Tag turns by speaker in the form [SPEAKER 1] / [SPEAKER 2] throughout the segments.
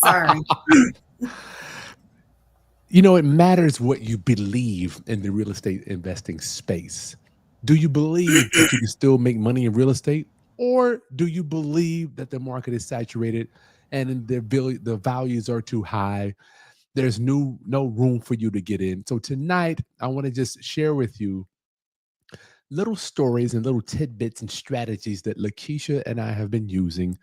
[SPEAKER 1] Sorry.
[SPEAKER 2] You know, it matters what you believe in the real estate investing space. Do you believe that you can still make money in real estate? Or do you believe that the market is saturated and the values are too high? There's no room for you to get in. So tonight, I want to just share with you little stories and little tidbits and strategies that Lakeisha and I have been using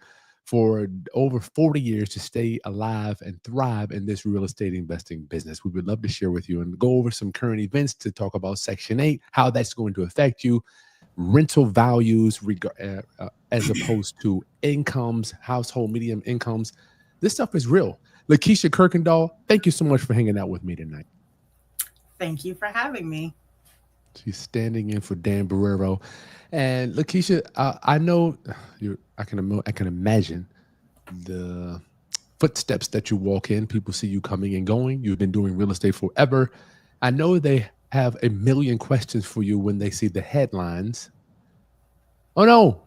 [SPEAKER 2] for over 40 years to stay alive and thrive in this real estate investing business. We would love to share with you and go over some current events to talk about Section 8, how that's going to affect you, rental values as opposed to incomes, household medium incomes. This stuff is real. Lakeisha Kirkendall, thank you so much for hanging out with me tonight.
[SPEAKER 1] Thank you for having me.
[SPEAKER 2] She's standing in for Dan Borrero. And Lakeisha, I know you. I can imagine the footsteps that you walk in. People see you coming and going. You've been doing real estate forever. I know they have a million questions for you when they see the headlines. Oh no!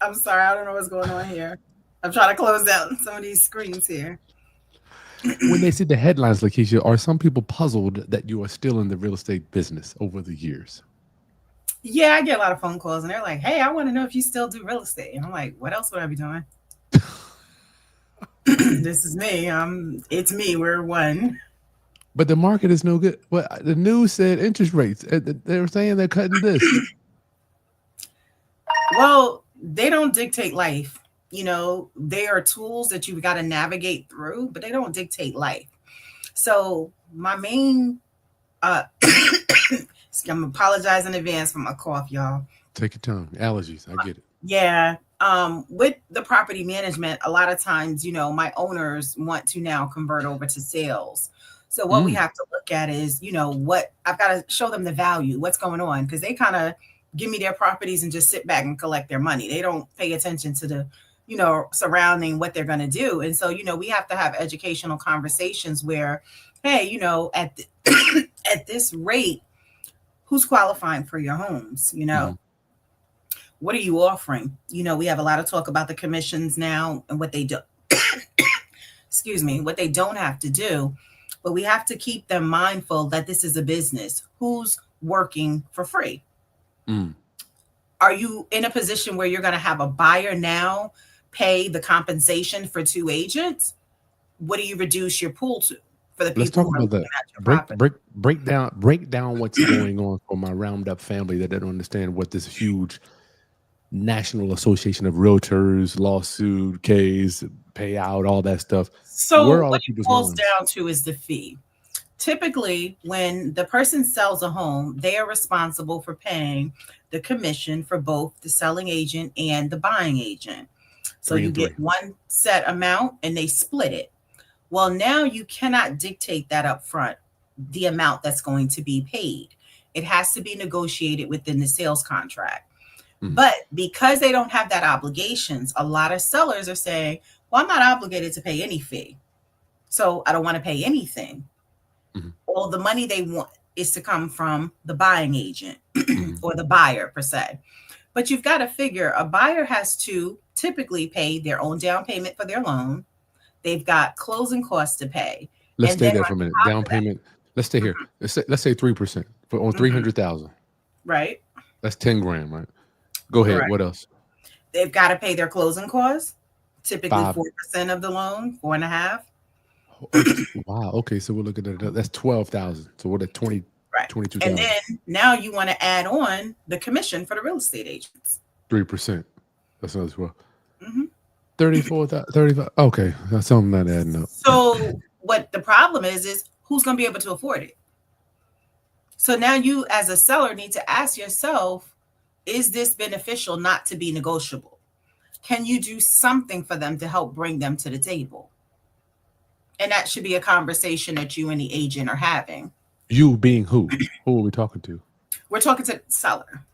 [SPEAKER 1] I'm sorry. I don't know what's going on here. I'm trying to close out some of these screens here.
[SPEAKER 2] When they see the headlines, Lakeisha, are some people puzzled that you are still in the real estate business over the years?
[SPEAKER 1] Yeah, I get a lot of phone calls and they're like, hey, I want to know if you still do real estate. And I'm like, what else would I be doing? This is me. It's me. We're one.
[SPEAKER 2] But the market is no good. Well, the news said interest rates. They were saying they're cutting this.
[SPEAKER 1] Well, they don't dictate life. They are tools that you've got to navigate through, but they don't dictate life. So my main I'm apologizing in advance for my cough, y'all.
[SPEAKER 2] Take your time. Allergies. I get it.
[SPEAKER 1] Yeah. With the property management, a lot of times, my owners want to now convert over to sales. So what we have to look at is, what I've got to show them the value, what's going on, because they kind of give me their properties and just sit back and collect their money. They don't pay attention to the, surrounding what they're going to do. And so, we have to have educational conversations where, hey, at this rate, who's qualifying for your homes? What are you offering? We have a lot of talk about the commissions now and what they do. Excuse me, what they don't have to do. But we have to keep them mindful that this is a business. Who's working for free? Are you in a position where you're going to have a buyer now pay the compensation for 2 agents? What do you reduce your pool to for the people?
[SPEAKER 2] Let's talk about that. Break down what's going on for my round up family that don't understand what this huge National Association of Realtors lawsuit case payout, all that stuff.
[SPEAKER 1] So what it boils down to is the fee. Typically, when the person sells a home, they are responsible for paying the commission for both the selling agent and the buying agent. So you get one set amount and they split it. Well, now you cannot dictate that up front, the amount that's going to be paid. It has to be negotiated within the sales contract. But because they don't have that obligations, a lot of sellers are saying, well, I'm not obligated to pay any fee. So I don't want to pay anything. All the money they want is to come from the buying agent or the buyer per se. But you've got to figure a buyer has to typically pay their own down payment for their loan. They've got closing costs to pay.
[SPEAKER 2] Let's stay there for a minute. Down payment. Let's stay here. Let's say 3% for on 300,000.
[SPEAKER 1] Right.
[SPEAKER 2] That's 10 grand, right? Go ahead. Correct. What else?
[SPEAKER 1] They've got to pay their closing costs. Typically 4% of the loan, 4.5%.
[SPEAKER 2] Wow. Okay, so we're looking at that's 12,000. So we're at 20.
[SPEAKER 1] Right. 22,000. And then now you want to add on the commission for the real estate agents.
[SPEAKER 2] 3%. That's another 12. 34,000. 35. Okay, that's something not adding up.
[SPEAKER 1] So what the problem is who's going to be able to afford it? So now you, as a seller, need to ask yourself, is this beneficial not to be negotiable? Can you do something for them to help bring them to the table? And that should be a conversation that you and the agent are having.
[SPEAKER 2] You being who? Who are we talking to?
[SPEAKER 1] We're talking to the seller.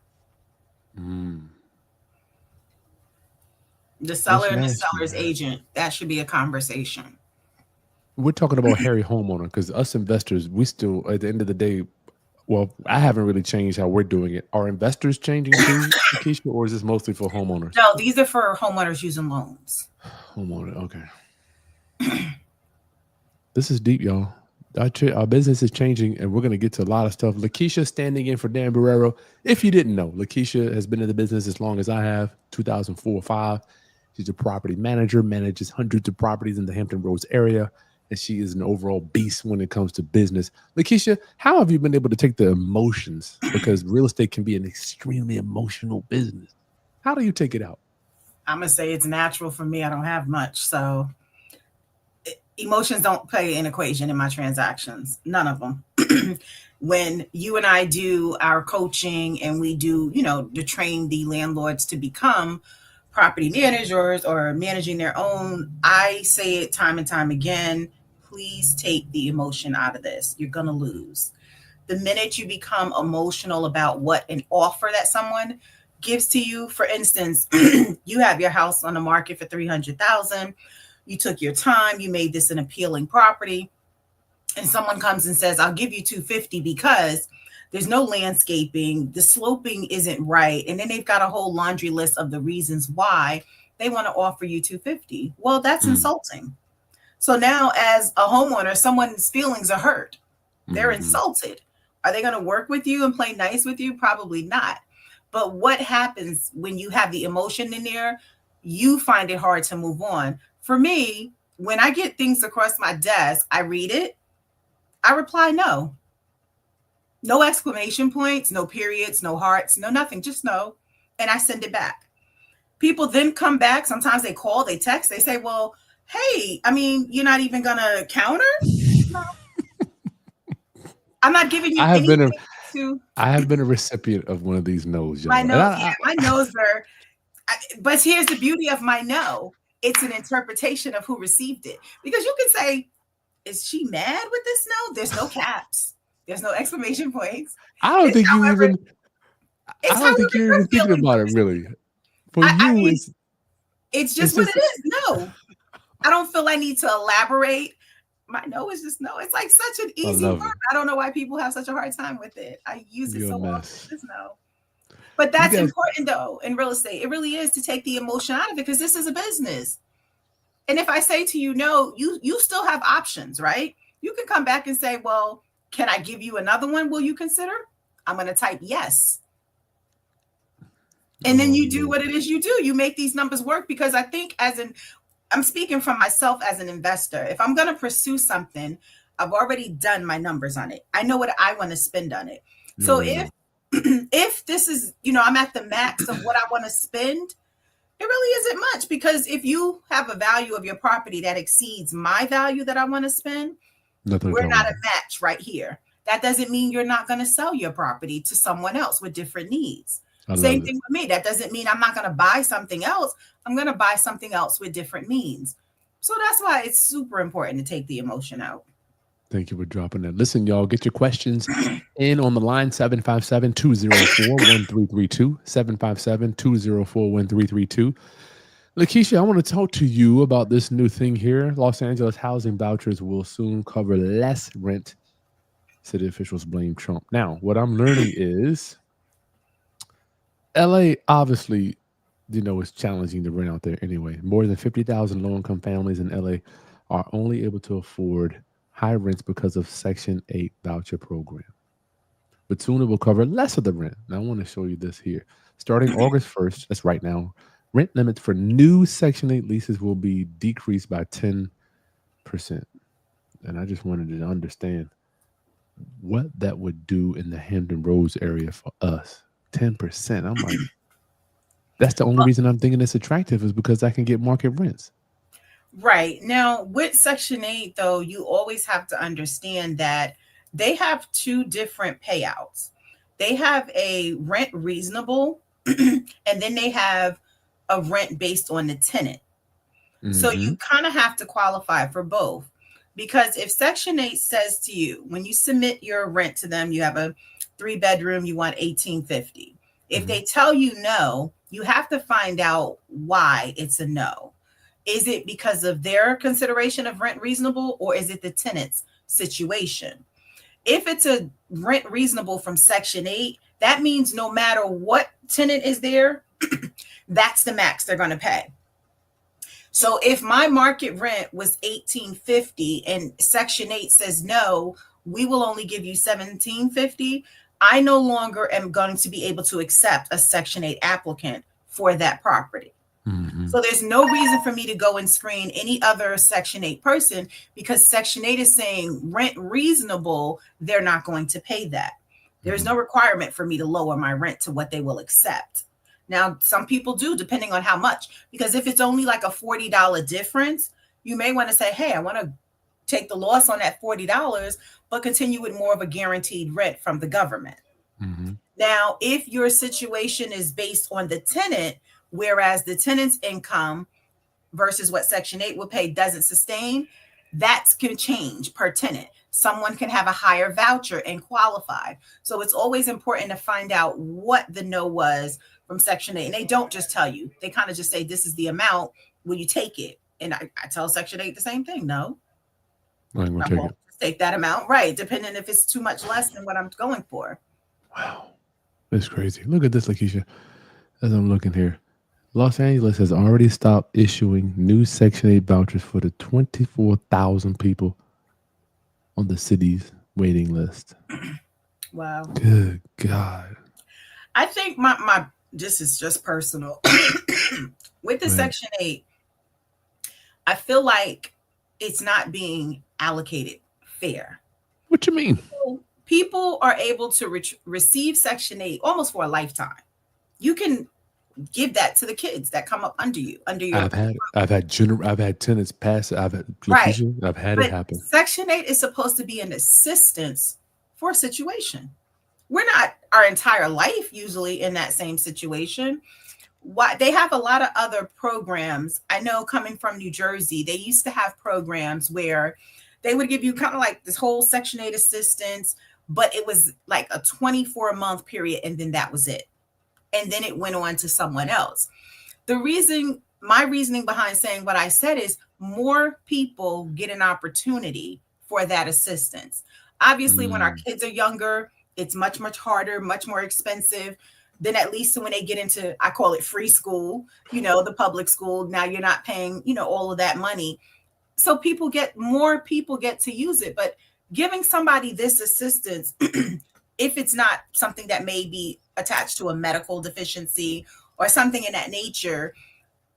[SPEAKER 1] The seller and the seller's agent. That should be a conversation.
[SPEAKER 2] We're talking about Harry homeowner because us investors, we still, at the end of the day, well, I haven't really changed how we're doing it. Are investors changing too, Keisha, or is this mostly for homeowners?
[SPEAKER 1] No, these are for homeowners using loans.
[SPEAKER 2] Homeowner, okay. This is deep, y'all. Our business is changing, and we're going to get to a lot of stuff. Lakeisha standing in for Dan Borrero. If you didn't know, Lakeisha has been in the business as long as I have, 2004 or 5. She's a property manager, manages hundreds of properties in the Hampton Roads area, and she is an overall beast when it comes to business. Lakeisha, how have you been able to take the emotions? Because real estate can be an extremely emotional business. How do you take it out?
[SPEAKER 1] I'm gonna say it's natural for me. I don't have much, so emotions don't play an equation in my transactions. None of them. When you and I do our coaching and we do, to train the landlords to become property managers or managing their own, I say it time and time again, please take the emotion out of this. You're going to lose. The minute you become emotional about what an offer that someone gives to you, for instance, you have your house on the market for 300,000. You took your time, you made this an appealing property, and someone comes and says, I'll give you 250 because there's no landscaping, the sloping isn't right, and then they've got a whole laundry list of the reasons why they want to offer you 250. Well, that's insulting. So now as a homeowner, someone's feelings are hurt. They're insulted. Are they going to work with you and play nice with you? Probably not. But what happens when you have the emotion in there? You find it hard to move on. For me, when I get things across my desk, I read it. I reply no. No exclamation points, no periods, no hearts, no nothing, just no. And I send it back. People then come back. Sometimes they call, they text, they say, well, hey, you're not even going to counter? No. I'm not giving you anything to.
[SPEAKER 2] I have been a recipient of one of these no's, y'all.
[SPEAKER 1] My no's are, but here's the beauty of my no. It's an interpretation of who received it. Because you can say, is she mad with this no? There's no caps. There's no exclamation points.
[SPEAKER 2] I don't think you're even thinking about it, really. For you,
[SPEAKER 1] it's just what it is. No. I don't feel I need to elaborate. My no is just no. It's like such an easy word. I don't know why people have such a hard time with it. I use it so often. Just no. But that's important, though, in real estate. It really is to take the emotion out of it because this is a business. And if I say to you, no, you still have options, right? You can come back and say, well, can I give you another one? Will you consider? I'm going to type yes. And then you do what it is you do. You make these numbers work because I think I'm speaking from myself as an investor. If I'm going to pursue something, I've already done my numbers on it. I know what I want to spend on it. So if this is, I'm at the max of what I want to spend, it really isn't much because if you have a value of your property that exceeds my value that I want to spend, we're not a match right here. That doesn't mean you're not going to sell your property to someone else with different needs. Same thing with me. That doesn't mean I'm not going to buy something else. I'm going to buy something else with different means. So that's why it's super important to take the emotion out.
[SPEAKER 2] Thank you for dropping that. Listen, y'all, get your questions in on the line, 757-204-1332, 757-204-1332. Lakeisha, I want to talk to you about this new thing here. Los Angeles housing vouchers will soon cover less rent. City officials blame Trump. Now, what I'm learning is LA obviously, is challenging to rent out there anyway. More than 50,000 low-income families in LA are only able to afford high rents because of Section 8 voucher program. But soon it will cover less of the rent. Now, I want to show you this here. Starting August 1st, that's right now, rent limits for new Section 8 leases will be decreased by 10%. And I just wanted to understand what that would do in the Hampton Roads area for us. 10%. I'm like, that's the only reason I'm thinking it's attractive is because I can get market rents.
[SPEAKER 1] Right. Now, with Section 8, though, you always have to understand that they have two different payouts. They have a rent reasonable, and then they have a rent based on the tenant. So you kind of have to qualify for both. Because if Section 8 says to you, when you submit your rent to them, you have a 3-bedroom, you want $1,850. If they tell you no, you have to find out why it's a no. Is it because of their consideration of rent reasonable, or is it the tenant's situation? If it's a rent reasonable from Section 8, that means no matter what tenant is there, that's the max they're going to pay. So if my market rent was 1850 and Section 8 says no, we will only give you 1750, I no longer am going to be able to accept a Section 8 applicant for that property.
[SPEAKER 2] Mm-hmm.
[SPEAKER 1] So there's no reason for me to go and screen any other Section 8 person because Section 8 is saying rent reasonable, they're not going to pay that. There's no requirement for me to lower my rent to what they will accept. Now, some people do, depending on how much, because if it's only like a $40 difference, you may want to say, hey, I want to take the loss on that $40, but continue with more of a guaranteed rent from the government.
[SPEAKER 2] Mm-hmm.
[SPEAKER 1] Now, if your situation is based on the tenant, whereas the tenant's income versus what Section 8 will pay doesn't sustain, that can change per tenant. Someone can have a higher voucher and qualify. So it's always important to find out what the no was from Section 8. And they don't just tell you, they kind of just say, this is the amount. Will you take it? And I tell Section 8 the same thing. No,
[SPEAKER 2] I ain't gonna
[SPEAKER 1] I won't take that amount. Right. Depending if it's too much less than what I'm going for.
[SPEAKER 2] Wow. That's crazy. Look at this, Lakeisha. As I'm looking here. Los Angeles has already stopped issuing new Section 8 vouchers for the 24,000 people on the city's waiting list.
[SPEAKER 1] Wow.
[SPEAKER 2] Good God.
[SPEAKER 1] I think my this is just personal. With the Section 8, I feel like it's not being allocated fair.
[SPEAKER 2] What you mean?
[SPEAKER 1] People are able to receive Section 8 almost for a lifetime. You can give that to the kids that come up under you, under your.
[SPEAKER 2] I've had tenants pass it. I've had it happen.
[SPEAKER 1] Section 8 is supposed to be an assistance for a situation. We're not our entire life usually in that same situation. Why they have a lot of other programs. I know coming from New Jersey, they used to have programs where they would give you kind of like this whole Section 8 assistance, but it was like a 24-month period, and then that was it. And then it went on to someone else. My reasoning behind saying what I said is more people get an opportunity for that assistance. Obviously, when our kids are younger, it's much, much harder, much more expensive. Then at least when they get into, I call it free school, the public school, now you're not paying, all of that money. So more people get to use it. But giving somebody this assistance, if it's not something that may be attached to a medical deficiency or something in that nature,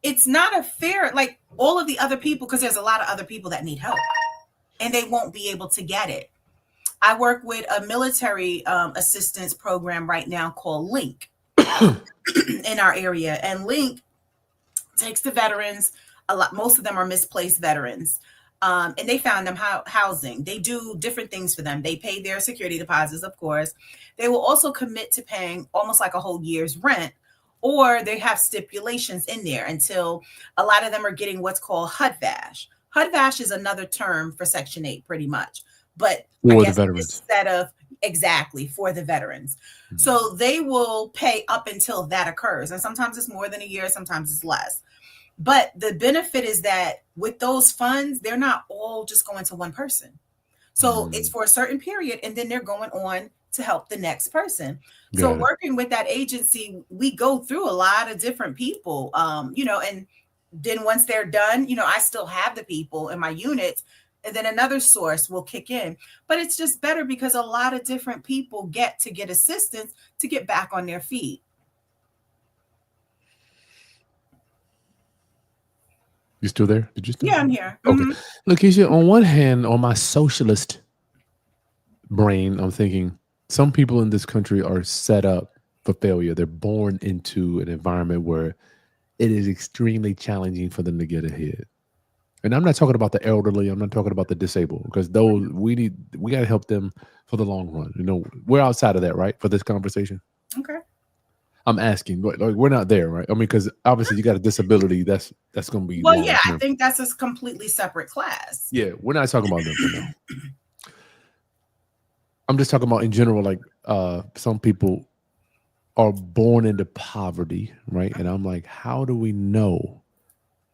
[SPEAKER 1] it's not a fair, like all of the other people, because there's a lot of other people that need help and they won't be able to get it. I work with a military assistance program right now called Link in our area. And Link takes the veterans, most of them are misplaced veterans. And they found them housing. They do different things for them. They pay their security deposits, of course. They will also commit to paying almost like a whole year's rent, or they have stipulations in there until a lot of them are getting what's called HUD-VASH. HUD-VASH is another term for Section 8 pretty much, but
[SPEAKER 2] for the veterans.
[SPEAKER 1] Exactly, for the veterans. Mm-hmm. So they will pay up until that occurs. And sometimes it's more than a year, sometimes it's less. But the benefit is that with those funds, they're not all just going to one person. So it's for a certain period, and then they're going on to help the next person. So working with that agency, we go through a lot of different people, and then once they're done, I still have the people in my units, and then another source will kick in. But it's just better because a lot of different people get assistance to get back on their feet.
[SPEAKER 2] You still there? Did you still?
[SPEAKER 1] Yeah, I'm here.
[SPEAKER 2] Okay. Mm-hmm. Lakeisha, on one hand, on my socialist brain, I'm thinking some people in this country are set up for failure. They're born into an environment where it is extremely challenging for them to get ahead. And I'm not talking about the elderly. I'm not talking about the disabled, because those we got to help them for the long run. We're outside of that, right? For this conversation.
[SPEAKER 1] Okay.
[SPEAKER 2] I'm asking, like, we're not there, right? I mean, because obviously you got a disability. That's going to be.
[SPEAKER 1] Well, yeah, I think that's a completely separate class.
[SPEAKER 2] Yeah, we're not talking about them for now. I'm just talking about in general, like some people are born into poverty, right? And I'm like, how do we know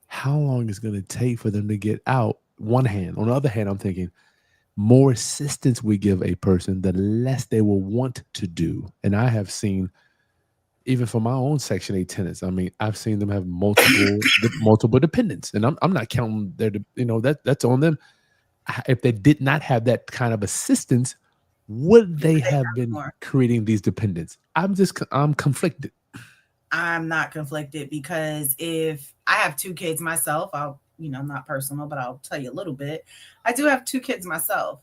[SPEAKER 2] how long it's going to take for them to get out? One hand. On the other hand, I'm thinking more assistance we give a person, the less they will want to do. And I have seen even for my own Section 8 tenants, I mean, I've seen them have multiple dependents, and I'm not counting that's on them. If they did not have that kind of assistance, would they
[SPEAKER 1] They
[SPEAKER 2] have
[SPEAKER 1] got
[SPEAKER 2] been
[SPEAKER 1] more.
[SPEAKER 2] creating these dependents? I'm conflicted.
[SPEAKER 1] I'm not conflicted because if I have two kids myself, I'll, not personal, but I'll tell you a little bit. I do have two kids myself.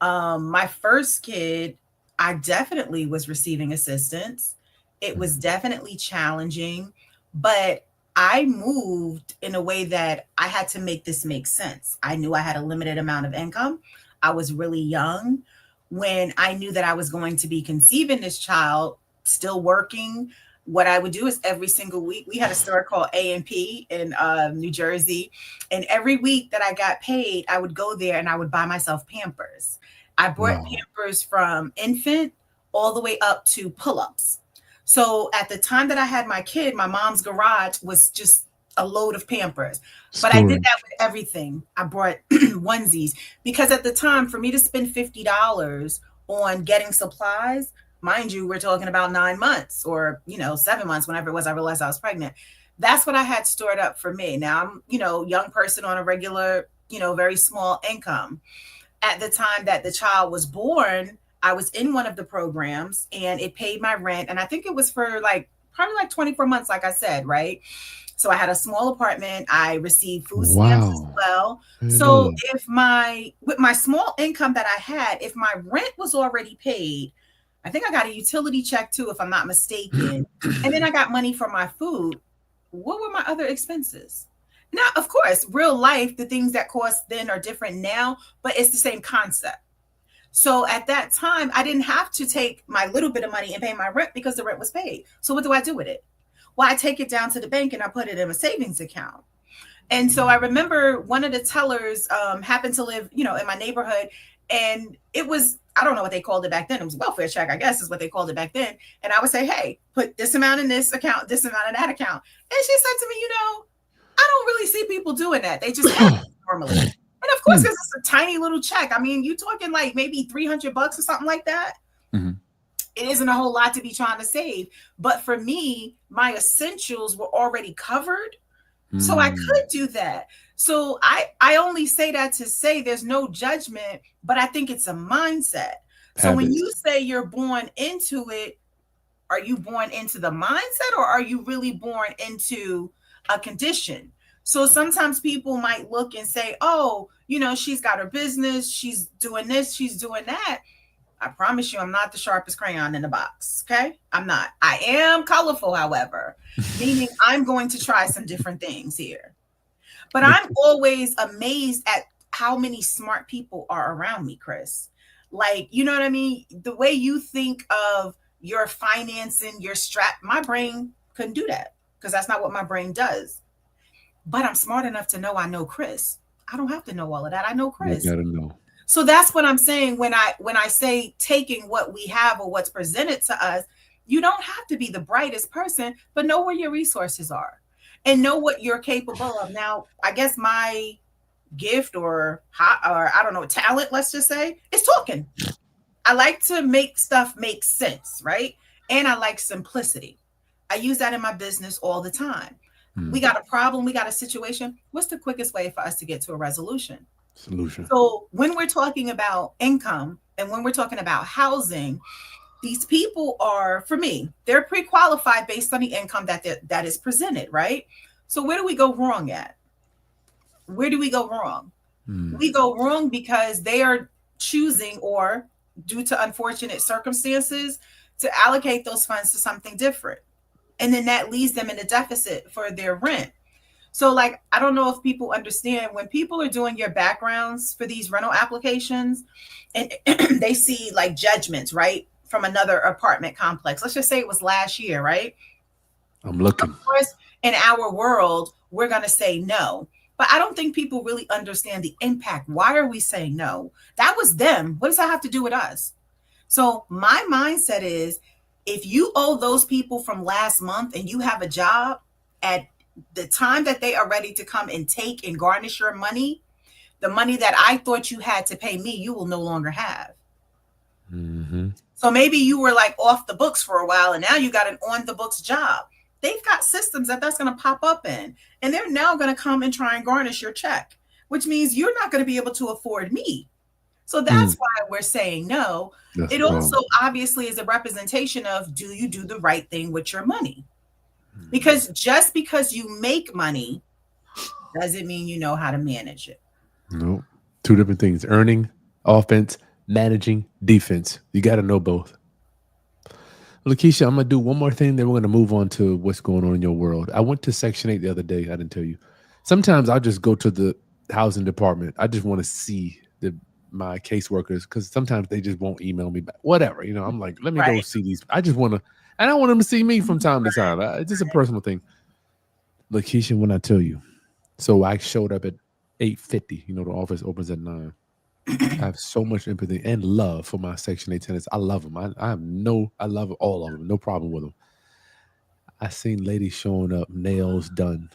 [SPEAKER 1] My first kid, I definitely was receiving assistance. It was
[SPEAKER 2] Mhm.
[SPEAKER 1] definitely challenging, but I moved in a way that I had to make this make sense. I knew I had a limited amount of income. I was really young when I knew that I was going to be conceiving this child, still working. What I would do is every single week, we had a store called A&P in New Jersey. And every week that I got paid, I would go there and I would buy myself Pampers. I bought
[SPEAKER 2] Wow.
[SPEAKER 1] Pampers from infant all the way up to pull-ups. So at the time that I had my kid, my mom's garage was just a load of Pampers. But I did that
[SPEAKER 2] Storage.
[SPEAKER 1] with everything. I brought onesies because at the time, for me to spend $50 on getting supplies, mind you, we're talking about 9 months or 7 months, whenever it was, I realized I was pregnant. That's what I had stored up for me. Now I'm, young person on a regular, very small income. At the time that the child was born, I was in one of the programs and it paid my rent. And I think it was for probably like 24 months, like I said, right? So I had a small apartment. I received food stamps as
[SPEAKER 2] Wow.
[SPEAKER 1] well.
[SPEAKER 2] I didn't know
[SPEAKER 1] So
[SPEAKER 2] that.
[SPEAKER 1] with my small income that I had, if my rent was already paid, I think I got a utility check too, if I'm not mistaken. And then I got money for my food. What were my other expenses? Now, of course, real life, the things that cost then are different now, but it's the same concept. So at that time, I didn't have to take my little bit of money and pay my rent because the rent was paid. So what do I do with it? Well, I take it down to the bank and I put it in a savings account. And so I remember one of the tellers happened to live, in my neighborhood, and it was, I don't know what they called it back then. It was welfare check, I guess is what they called it back then. And I would say, hey, put this amount in this account, this amount in that account. And she said to me, I don't really see people doing that. They just have normally. And of course,
[SPEAKER 2] Hmm.
[SPEAKER 1] because it's a tiny little check. I mean, you talking like maybe $300 or something like that.
[SPEAKER 2] Mhm.
[SPEAKER 1] It isn't a whole lot to be trying to save. But for me, my essentials were already covered. So I
[SPEAKER 2] Mm.
[SPEAKER 1] could do that. So I only say that to say there's no judgment, but I think it's a mindset. So when you
[SPEAKER 2] Habits.
[SPEAKER 1] say you're born into it, are you born into the mindset or are you really born into a condition? So sometimes people might look and say, oh, she's got her business, she's doing this, she's doing that. I promise you, I'm not the sharpest crayon in the box. Okay. I'm not. I am colorful, however, meaning I'm going to try some different things here. But
[SPEAKER 2] But
[SPEAKER 1] I'm always amazed at how many smart people are around me, Chris. Like, you know what I mean? The way you think of your financing, your strap, my brain couldn't do that because that's not what my brain does. But I'm smart enough to know I know Chris. I don't have to know all of that. I know
[SPEAKER 2] you
[SPEAKER 1] Chris.
[SPEAKER 2] gotta know.
[SPEAKER 1] So that's what I'm saying when I say taking what we have or what's presented to us, you don't have to be the brightest person, but know where your resources are and know what you're capable of. Now, I guess my gift or I don't know, talent, let's just say, is talking. I like to make stuff make sense, right? And I like simplicity. I use that in my business all the time. We
[SPEAKER 2] Mm.
[SPEAKER 1] got a problem, we got a situation. What's the quickest way for us to get to a resolution?
[SPEAKER 2] Solution.
[SPEAKER 1] So when we're talking about income and when we're talking about housing, these people are, for me, they're pre-qualified based on the income that is presented, right? So where do we go wrong at? Where do we go wrong?
[SPEAKER 2] Mm.
[SPEAKER 1] We go wrong because they are choosing or due to unfortunate circumstances to allocate those funds to something different. And then that leaves them in a deficit for their rent. So, like, I don't know if people understand when people are doing your backgrounds for these rental applications and they see like judgments, right? From another apartment complex. Let's just say it was last year, right?
[SPEAKER 2] I'm
[SPEAKER 1] Of
[SPEAKER 2] looking.
[SPEAKER 1] course, in our world, we're going to say no. But I don't think people really understand the impact. Why are we saying no? That was them. What does that have to do with us? So, my mindset is if you owe those people from last month and you have a job at the time that they are ready to come and take and garnish your money, the money that I thought you had to pay me, you will no longer have.
[SPEAKER 2] Hmm.
[SPEAKER 1] So maybe you were like off the books for a while and now you got an on the books job. They've got systems that that's going to pop up in, and they're now going to come and try and garnish your check, which means you're not going to be able to afford me. So
[SPEAKER 2] Mm,
[SPEAKER 1] that's why we're saying no.
[SPEAKER 2] that's
[SPEAKER 1] It also
[SPEAKER 2] wrong.
[SPEAKER 1] obviously is a representation of, do you do the right thing with your money?
[SPEAKER 2] Mm,
[SPEAKER 1] Because just because you make money doesn't mean you know how to manage it.
[SPEAKER 2] no, two different things: earning, offense, managing, defense. You got to know both. Lakeisha, I'm gonna do one more thing, then we're gonna move on to what's going on in your world. I went to Section 8 the other day. I didn't tell you. Sometimes I'll just go to the housing department. I just want to see my caseworkers because sometimes they just won't email me back. Whatever, I'm like, let me go
[SPEAKER 1] Right.
[SPEAKER 2] see these. I just want to, and I want them to see me from time to time. It's just a personal thing. Lakeisha, when I tell you, so I showed up at 8:50. The office opens at 9. I have so much empathy and love for my Section 8 tenants. I love them. I love all of them. No problem with them. I seen ladies showing up, nails done,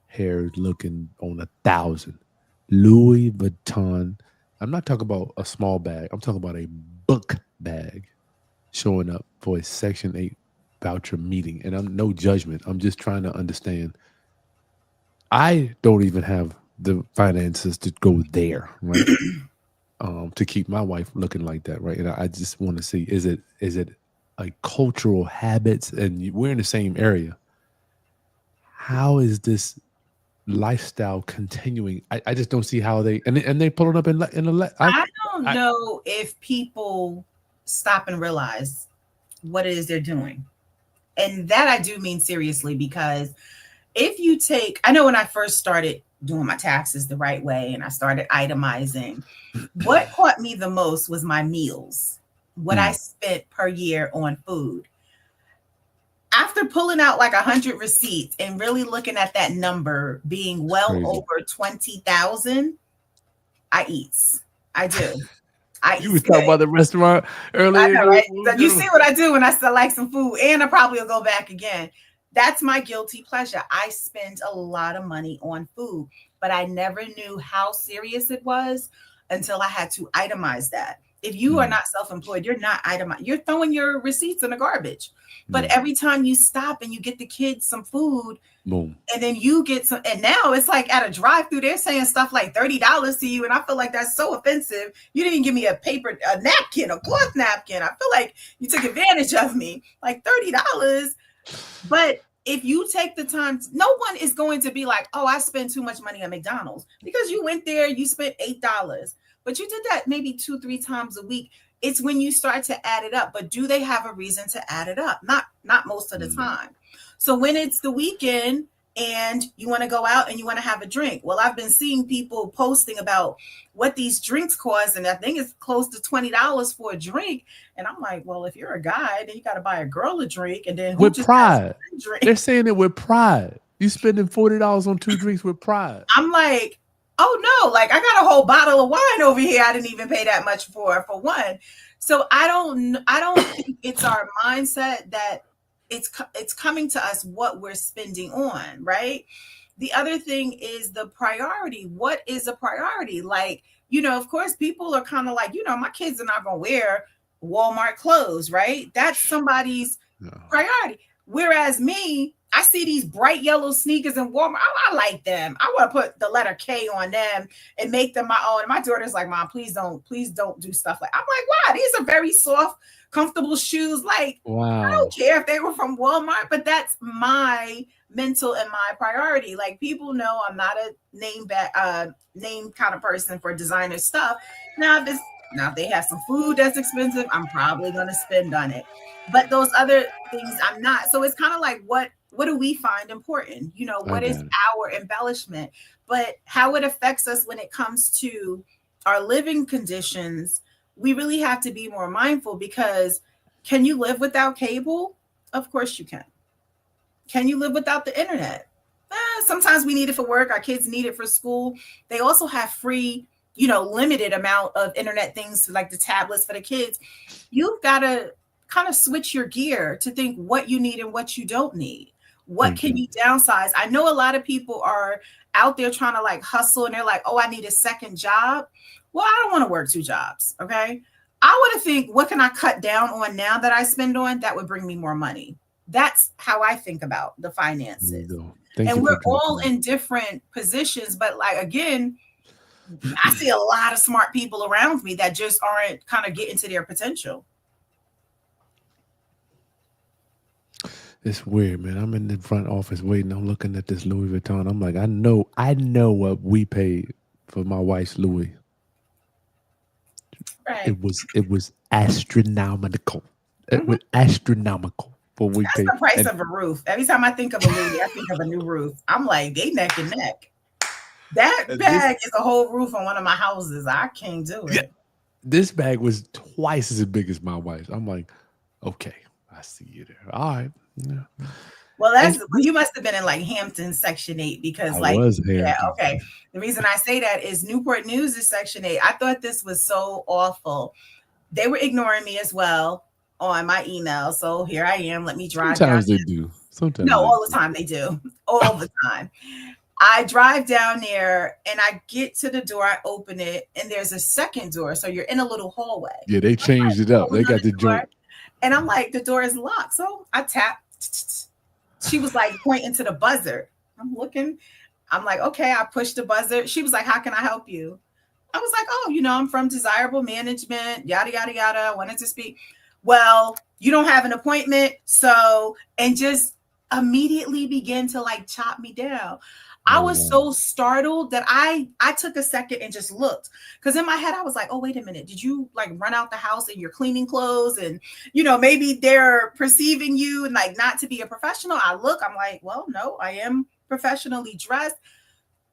[SPEAKER 2] hair looking on 1,000. Louis Vuitton. I'm not talking about a small bag. I'm talking about a book bag showing up for a Section 8 voucher meeting. And I'm no judgment. I'm just trying to understand. I don't even have the finances to go there, right? To keep my wife looking like that, right? And I just want to see, is it like cultural habits, and we're in the same area. How is this lifestyle continuing? I just don't see how they pull it up in
[SPEAKER 1] I don't
[SPEAKER 2] I
[SPEAKER 1] know if people stop and realize what it is they're doing. And that I do mean seriously, because if you take, I know when I first started doing my taxes the right way and I started itemizing, what caught me the most was my meals, what I
[SPEAKER 2] mm,
[SPEAKER 1] spent per year on food. After pulling out like 100 receipts and really looking at that number being
[SPEAKER 2] it's
[SPEAKER 1] well
[SPEAKER 2] crazy.
[SPEAKER 1] over 20,000, I eats. I do. I
[SPEAKER 2] You
[SPEAKER 1] eat
[SPEAKER 2] was talking
[SPEAKER 1] good.
[SPEAKER 2] about the restaurant
[SPEAKER 1] I
[SPEAKER 2] earlier.
[SPEAKER 1] know,
[SPEAKER 2] What
[SPEAKER 1] right?
[SPEAKER 2] we
[SPEAKER 1] So you
[SPEAKER 2] doing?
[SPEAKER 1] see what I do when I select some food, and I probably will go back again. That's my guilty pleasure. I spend a lot of money on food, but I never knew how serious it was until I had to itemize that. If you are
[SPEAKER 2] Mm,
[SPEAKER 1] not self-employed, you're not itemized. You're throwing your receipts in the garbage. But
[SPEAKER 2] mm,
[SPEAKER 1] every time you stop and you get the kids some food,
[SPEAKER 2] boom.
[SPEAKER 1] and then you get some, and now it's like at a drive-through they're saying stuff like $30 to you, and I feel like that's so offensive. You didn't give me a napkin, a cloth napkin. I feel like you took advantage of me, like $30. But if you take the time, no one is going to be like, oh, I spend too much money at McDonald's, because you went there, you spent $8, but you did that maybe 2-3 times a week. It's when you start to add it up. But do they have a reason to add it up? Not most of the
[SPEAKER 2] Mm,
[SPEAKER 1] time. So when it's the weekend and you want to go out and you want to have a drink, well, I've been seeing people posting about what these drinks cost, and I think it's close to $20 for a drink. And I'm like, well, if you're a guy, then you got to buy a girl a drink, and then who
[SPEAKER 2] with
[SPEAKER 1] just has
[SPEAKER 2] pride.
[SPEAKER 1] one
[SPEAKER 2] They're
[SPEAKER 1] drink?
[SPEAKER 2] saying it with pride. You spending $40 on 2 drinks with pride.
[SPEAKER 1] I'm like, oh no, like I got a whole bottle of wine over here. I didn't even pay that much for one. So I don't think it's our mindset that it's coming to us what we're spending on, right? The other thing is the priority. What is a priority? Like, of course, people are kind of like, my kids are not going to wear Walmart clothes, right? That's somebody's
[SPEAKER 2] No.
[SPEAKER 1] priority. Whereas me, I see these bright yellow sneakers in Walmart. I like them. I want to put the letter K on them and make them my own. And my daughter's like, Mom, please don't do stuff like. I'm like, why? These are very soft, comfortable shoes. Like, I don't
[SPEAKER 2] Wow.
[SPEAKER 1] care if they were from Walmart, but that's my mental and my priority. Like, people know I'm not a name kind of person for designer stuff. Now if they have some food that's expensive, I'm probably gonna spend on it. But those other things I'm not. So it's kind of like, what do we find important?
[SPEAKER 2] I
[SPEAKER 1] What is
[SPEAKER 2] got it.
[SPEAKER 1] our embellishment? But how it affects us when it comes to our living conditions, we really have to be more mindful, because can you live without cable? Of course you can. Can you live without the internet? Sometimes we need it for work. Our kids need it for school. They also have free, limited amount of internet things, like the tablets for the kids. You've got to kind of switch your gear to think what you need and what you don't need. What
[SPEAKER 2] Thank
[SPEAKER 1] can
[SPEAKER 2] you.
[SPEAKER 1] you downsize? I know a lot of people are out there trying to like hustle, and they're like, oh, I need a second job. Well, I don't want to work two jobs. Okay. I would think, what can I cut down on now that I spend on that would bring me more money? That's how I think about the
[SPEAKER 2] There you
[SPEAKER 1] finances.
[SPEAKER 2] go. Thank
[SPEAKER 1] And
[SPEAKER 2] you for
[SPEAKER 1] we're all
[SPEAKER 2] dropping
[SPEAKER 1] in different positions, but like again, I see a lot of smart people around me that just aren't kind of getting to their potential.
[SPEAKER 2] It's weird, man. I'm in the front office waiting. I'm looking at this Louis Vuitton. I'm like, I know what we paid for my wife's Louis.
[SPEAKER 1] Right.
[SPEAKER 2] It was astronomical. It
[SPEAKER 1] Mhm.
[SPEAKER 2] was astronomical for what we
[SPEAKER 1] That's
[SPEAKER 2] paid.
[SPEAKER 1] the price
[SPEAKER 2] And
[SPEAKER 1] of a roof. Every time I think of a Louis, I think of a new roof. I'm like, they neck and neck. That
[SPEAKER 2] this
[SPEAKER 1] bag is a whole roof on one of my houses. I can't do
[SPEAKER 2] yeah,
[SPEAKER 1] it.
[SPEAKER 2] this bag was twice as big as my wife's. I'm like, okay, I see you there. All right. Yeah.
[SPEAKER 1] Well,
[SPEAKER 2] And
[SPEAKER 1] that's
[SPEAKER 2] this
[SPEAKER 1] you must have been in like Hampton Section 8 because
[SPEAKER 2] I
[SPEAKER 1] like
[SPEAKER 2] was
[SPEAKER 1] yeah,
[SPEAKER 2] Harrington.
[SPEAKER 1] okay. The reason I say that is Newport News is Section 8. I thought this was so awful. They were ignoring me as well on my email. So here I am. Let me drive down.
[SPEAKER 2] Sometimes they do. Sometimes
[SPEAKER 1] No,
[SPEAKER 2] they
[SPEAKER 1] all the
[SPEAKER 2] do.
[SPEAKER 1] time they do. All the time. I drive down there and I get to the door, I open it, and there's a second door. So you're in a little hallway.
[SPEAKER 2] Yeah, they changed it up.
[SPEAKER 1] Oh,
[SPEAKER 2] They got
[SPEAKER 1] another
[SPEAKER 2] the
[SPEAKER 1] door.
[SPEAKER 2] joint.
[SPEAKER 1] And I'm like, the door is locked. So I tap. She was like pointing to the buzzer. I'm looking. I'm like, okay, I pushed the buzzer. She was like, how can I help you? I was like, oh, I'm from Desirable Management, yada, yada, yada. I wanted to speak. Well, you don't have an appointment. So, and just immediately begin to like chop me down. I
[SPEAKER 2] Oh
[SPEAKER 1] was
[SPEAKER 2] wow.
[SPEAKER 1] so startled that I took a second and just looked. Because in my head, I was like, oh, wait a minute. Did you like run out the house in your cleaning clothes? And, maybe they're perceiving you and like not to be a professional. I'm like, well, no, I am professionally dressed.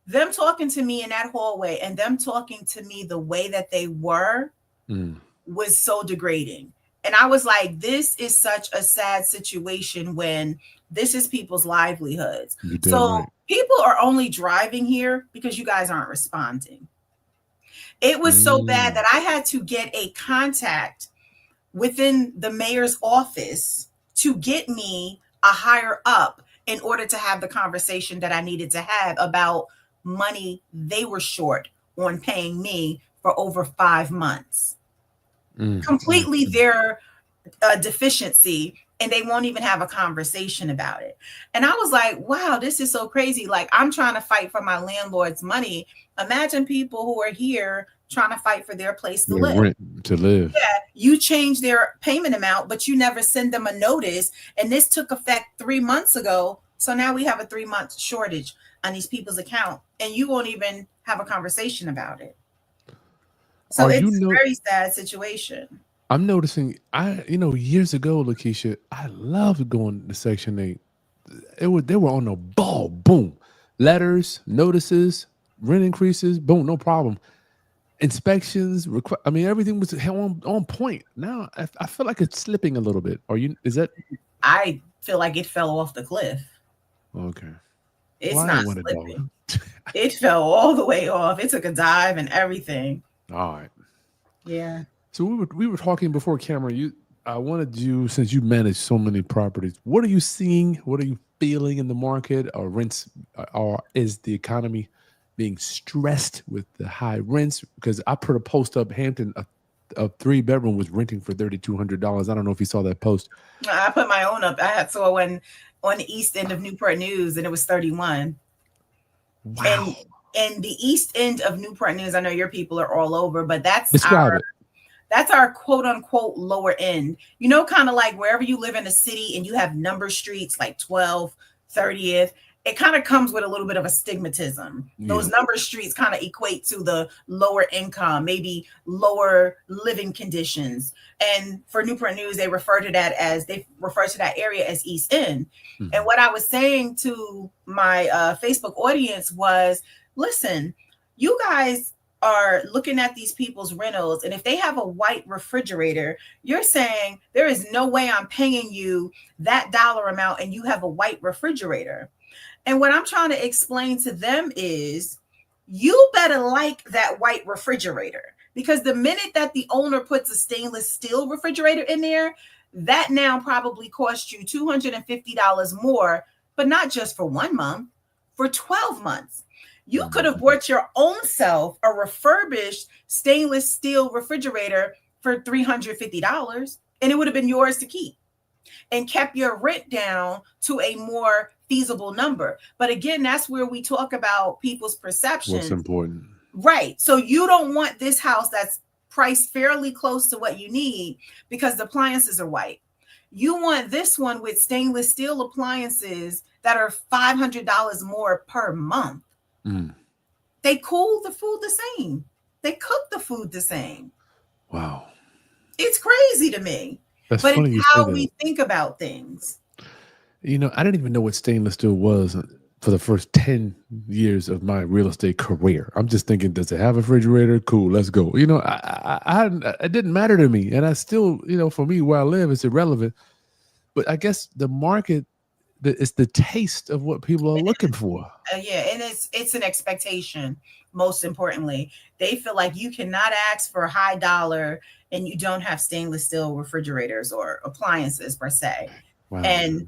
[SPEAKER 1] Them talking to me in that hallway and them talking to me the way that they were
[SPEAKER 2] Mm,
[SPEAKER 1] was so degrading. And I was like, this is such a sad situation when this is people's livelihoods.
[SPEAKER 2] you're damn
[SPEAKER 1] So
[SPEAKER 2] right.
[SPEAKER 1] people are only driving here because you guys aren't responding. It was so bad
[SPEAKER 2] Mm,
[SPEAKER 1] that I had to get a contact within the mayor's office to get me a higher up in order to have the conversation that I needed to have about money they were short on paying me for over 5 months.
[SPEAKER 2] mm, mm,
[SPEAKER 1] Completely
[SPEAKER 2] mm.
[SPEAKER 1] their deficiency, and they won't even have a conversation about it. And I was like, wow, this is so crazy. Like, I'm trying to fight for my landlord's money. Imagine people who are here trying to fight for their place to
[SPEAKER 2] Their
[SPEAKER 1] live.
[SPEAKER 2] rent to live.
[SPEAKER 1] You change their payment amount, but you never send them a notice. And this took effect 3 months ago. So now we have a 3 month shortage on these people's account, and you won't even have a conversation about it. So
[SPEAKER 2] Are you
[SPEAKER 1] it's a
[SPEAKER 2] know?
[SPEAKER 1] very sad situation.
[SPEAKER 2] I'm noticing. Years ago, Lakeisha, I loved going to Section 8. They were on the ball. Boom, letters, notices, rent increases. Boom, no problem. Inspections. I mean, everything was on point. Now I feel like it's slipping a little bit. Are you? Is that
[SPEAKER 1] I feel like it fell off the cliff.
[SPEAKER 2] okay? Well,
[SPEAKER 1] It's
[SPEAKER 2] I
[SPEAKER 1] not
[SPEAKER 2] ain't want to dog.
[SPEAKER 1] slipping. It fell all the way off. It took a dive and everything.
[SPEAKER 2] All right.
[SPEAKER 1] Yeah.
[SPEAKER 2] So we were talking before camera. I wanted you, since you manage so many properties, what are you seeing? What are you feeling in the market? Are rents, or is the economy being stressed with the high rents? Because I put a post up, Hampton, a 3-bedroom was renting for $3,200. I don't know if you saw that post.
[SPEAKER 1] I put my own up. I had saw one on the east end of Newport News and it was 31.
[SPEAKER 2] Wow.
[SPEAKER 1] And the east end of Newport News, I know your people are all over, but
[SPEAKER 2] Describe it.
[SPEAKER 1] that's our quote unquote lower end. Kind of like wherever you live in a city and you have number streets like 12th, 30th, it kind of comes with a little bit of a stigmatism. Those
[SPEAKER 2] Yeah.
[SPEAKER 1] number streets kind of equate to the lower income, maybe lower living conditions. And for Newport News, they refer to that area as East End. And
[SPEAKER 2] Mhm.
[SPEAKER 1] what I was saying to my Facebook audience was, listen, you guys are looking at these people's rentals, and if they have a white refrigerator, you're saying there is no way I'm paying you that dollar amount and you have a white refrigerator. And what I'm trying to explain to them is you better like that white refrigerator, because the minute that the owner puts a stainless steel refrigerator in there, that now probably costs you $250 more, but not just for 1 month, for 12 months. You could have
[SPEAKER 2] Mhm.
[SPEAKER 1] bought your own self a refurbished stainless steel refrigerator for $350, and it would have been yours to keep and kept your rent down to a more feasible number. But again, that's where we talk about people's
[SPEAKER 2] What's
[SPEAKER 1] perceptions.
[SPEAKER 2] important?
[SPEAKER 1] Right. So you don't want this house that's priced fairly close to what you need because the appliances are white. You want this one with stainless steel appliances that are $500 more per month.
[SPEAKER 2] Mm.
[SPEAKER 1] They cool the food the same. They cook the food the same.
[SPEAKER 2] Wow.
[SPEAKER 1] It's crazy to me.
[SPEAKER 2] That's
[SPEAKER 1] But
[SPEAKER 2] funny
[SPEAKER 1] it's
[SPEAKER 2] you
[SPEAKER 1] how
[SPEAKER 2] say that.
[SPEAKER 1] we think about things.
[SPEAKER 2] You know, I didn't even know what stainless steel was for the first 10 years of my real estate career. I'm just thinking, does it have a refrigerator? Cool, let's go. You know, it didn't matter to me. And I still, you know, for me, where I live, it's irrelevant. But I guess the market, it's the taste of what people are looking for.
[SPEAKER 1] Yeah, and it's an expectation. Most importantly, they feel like you cannot ask for a high dollar and you don't have stainless steel refrigerators or appliances per se.
[SPEAKER 2] Wow.
[SPEAKER 1] And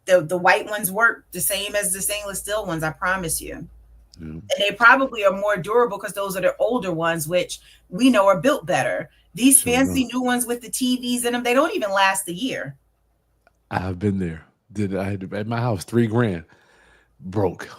[SPEAKER 1] the white ones work the same as the stainless steel ones, I promise you.
[SPEAKER 2] Yeah.
[SPEAKER 1] And they probably are more durable because those are the older ones, which we know are built better. These
[SPEAKER 2] Sure
[SPEAKER 1] fancy
[SPEAKER 2] enough.
[SPEAKER 1] new ones with the TVs in them, they don't even last a year.
[SPEAKER 2] I have been there. I had at my house $3,000 broke.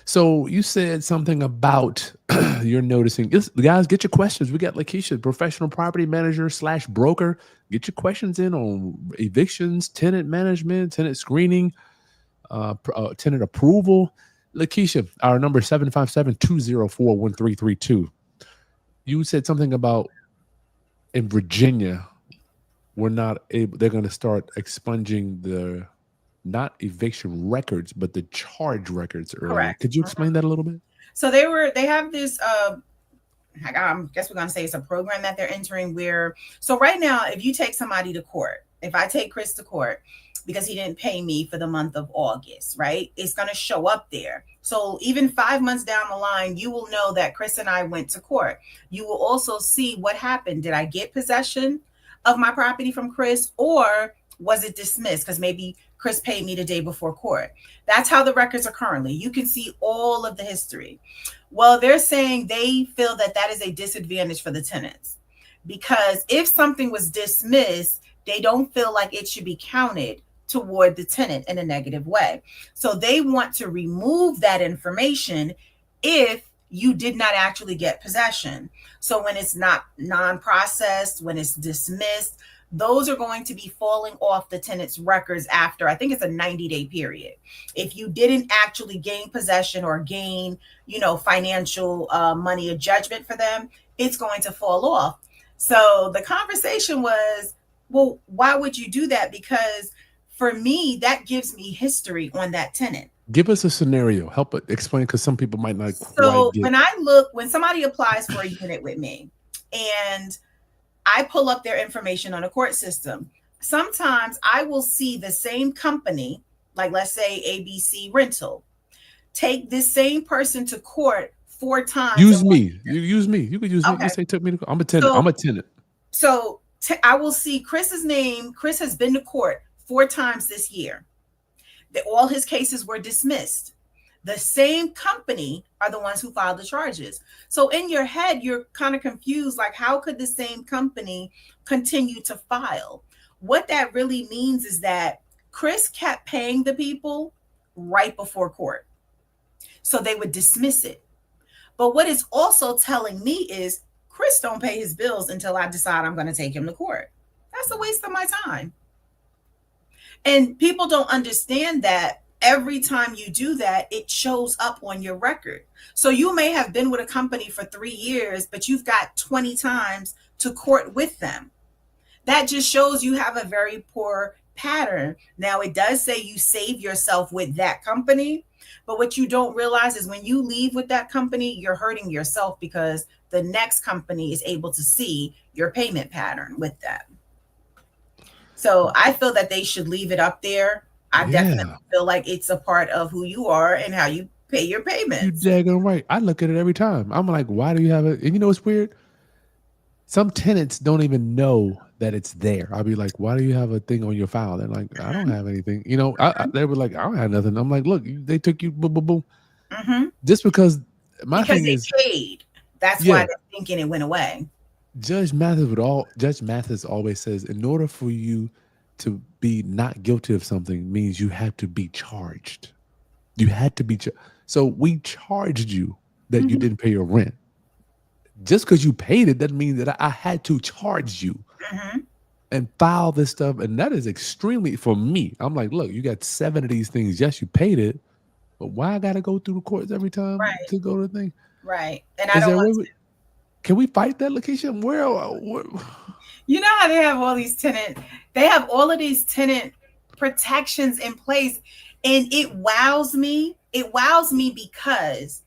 [SPEAKER 2] So you said something about you're noticing. Guys, get your questions. We got Lakeisha, professional property manager / broker. Get your questions in on evictions, tenant management, tenant screening, tenant approval. Lakeisha, our number is 757-204-1332. You said something about in Virginia, we're not able, they're going to start expunging the not eviction records, but the charge records early.
[SPEAKER 1] Correct.
[SPEAKER 2] Could you explain that a little bit?
[SPEAKER 1] So they have this I guess we're gonna say it's a program that they're entering where, so right now, if you take somebody to court, if I take Kris to court because he didn't pay me for the month of August, right? It's gonna show up there. So even 5 months down the line, you will know that Kris and I went to court. You will also see what happened. Did I get possession of my property from Kris, or was it dismissed because maybe Kris paid me the day before court? That's how the records are currently. You can see all of the history. Well, they're saying they feel that that is a disadvantage for the tenants because if something was dismissed, they don't feel like it should be counted toward the tenant in a negative way. So they want to remove that information if you did not actually get possession. So when it's not non-processed, when it's dismissed, those are going to be falling off the tenant's records after, I think it's a 90-day period. If you didn't actually gain possession or gain, financial money, a judgment for them, it's going to fall off. So the conversation was, well, why would you do that? Because for me, that gives me history on that tenant.
[SPEAKER 2] Give us a scenario. Help it explain, because some people might not
[SPEAKER 1] So
[SPEAKER 2] quite get.
[SPEAKER 1] when somebody applies for a unit with me and I pull up their information on a court system, sometimes I will see the same company, like let's say ABC Rental, take this same person to court 4 times.
[SPEAKER 2] Use me. You use me. You could use me.
[SPEAKER 1] Okay.
[SPEAKER 2] You say took me to court. I'm a tenant.
[SPEAKER 1] So I will see Kris's name. Kris has been to court 4 times this year. All his cases were dismissed. The same company are the ones who filed the charges. So in your head, you're kind of confused, like how could the same company continue to file? What that really means is that Kris kept paying the people right before court, so they would dismiss it. But what it's also telling me is Kris don't pay his bills until I decide I'm going to take him to court. That's a waste of my time. And people don't understand that every time you do that, it shows up on your record. So you may have been with a company for 3 years, but you've got 20 times to court with them. That just shows you have a very poor pattern. Now, it does say you save yourself with that company, but what you don't realize is when you leave with that company, you're hurting yourself because the next company is able to see your payment pattern with that. So I feel that they should leave it up there. I definitely feel like it's a part of who you are and how you pay your payments.
[SPEAKER 2] You're daggone right. I look at it every time. I'm like, why do you have it? And you know what's weird? Some tenants don't even know that it's there. I'll be like, why do you have a thing on your file? They're like, I don't have anything. They were like, I don't have nothing. I'm like, look, they took you, boom, boom, boom.
[SPEAKER 1] Mm-hmm.
[SPEAKER 2] Just because my
[SPEAKER 1] because
[SPEAKER 2] thing
[SPEAKER 1] they
[SPEAKER 2] is
[SPEAKER 1] paid. That's why they're thinking it went away.
[SPEAKER 2] Judge Mathis always says, in order for you to be not guilty of something means you have to be charged. You had to be so we charged you that you
[SPEAKER 1] Mhm,
[SPEAKER 2] didn't pay your rent. Just because you paid it doesn't mean that I had to charge you
[SPEAKER 1] mhm.
[SPEAKER 2] and file this stuff. And that is extremely for me. I'm like, look, you got 7 of these things. Yes, you paid it, but why I gotta go through the courts every time
[SPEAKER 1] Right,
[SPEAKER 2] to go to the thing?
[SPEAKER 1] right. And I
[SPEAKER 2] Is
[SPEAKER 1] don't
[SPEAKER 2] there a
[SPEAKER 1] want
[SPEAKER 2] way
[SPEAKER 1] to.
[SPEAKER 2] can we fight that location? Where
[SPEAKER 1] You know how they have all these tenant, they have all of these tenant protections in place. And it wows me. It wows me because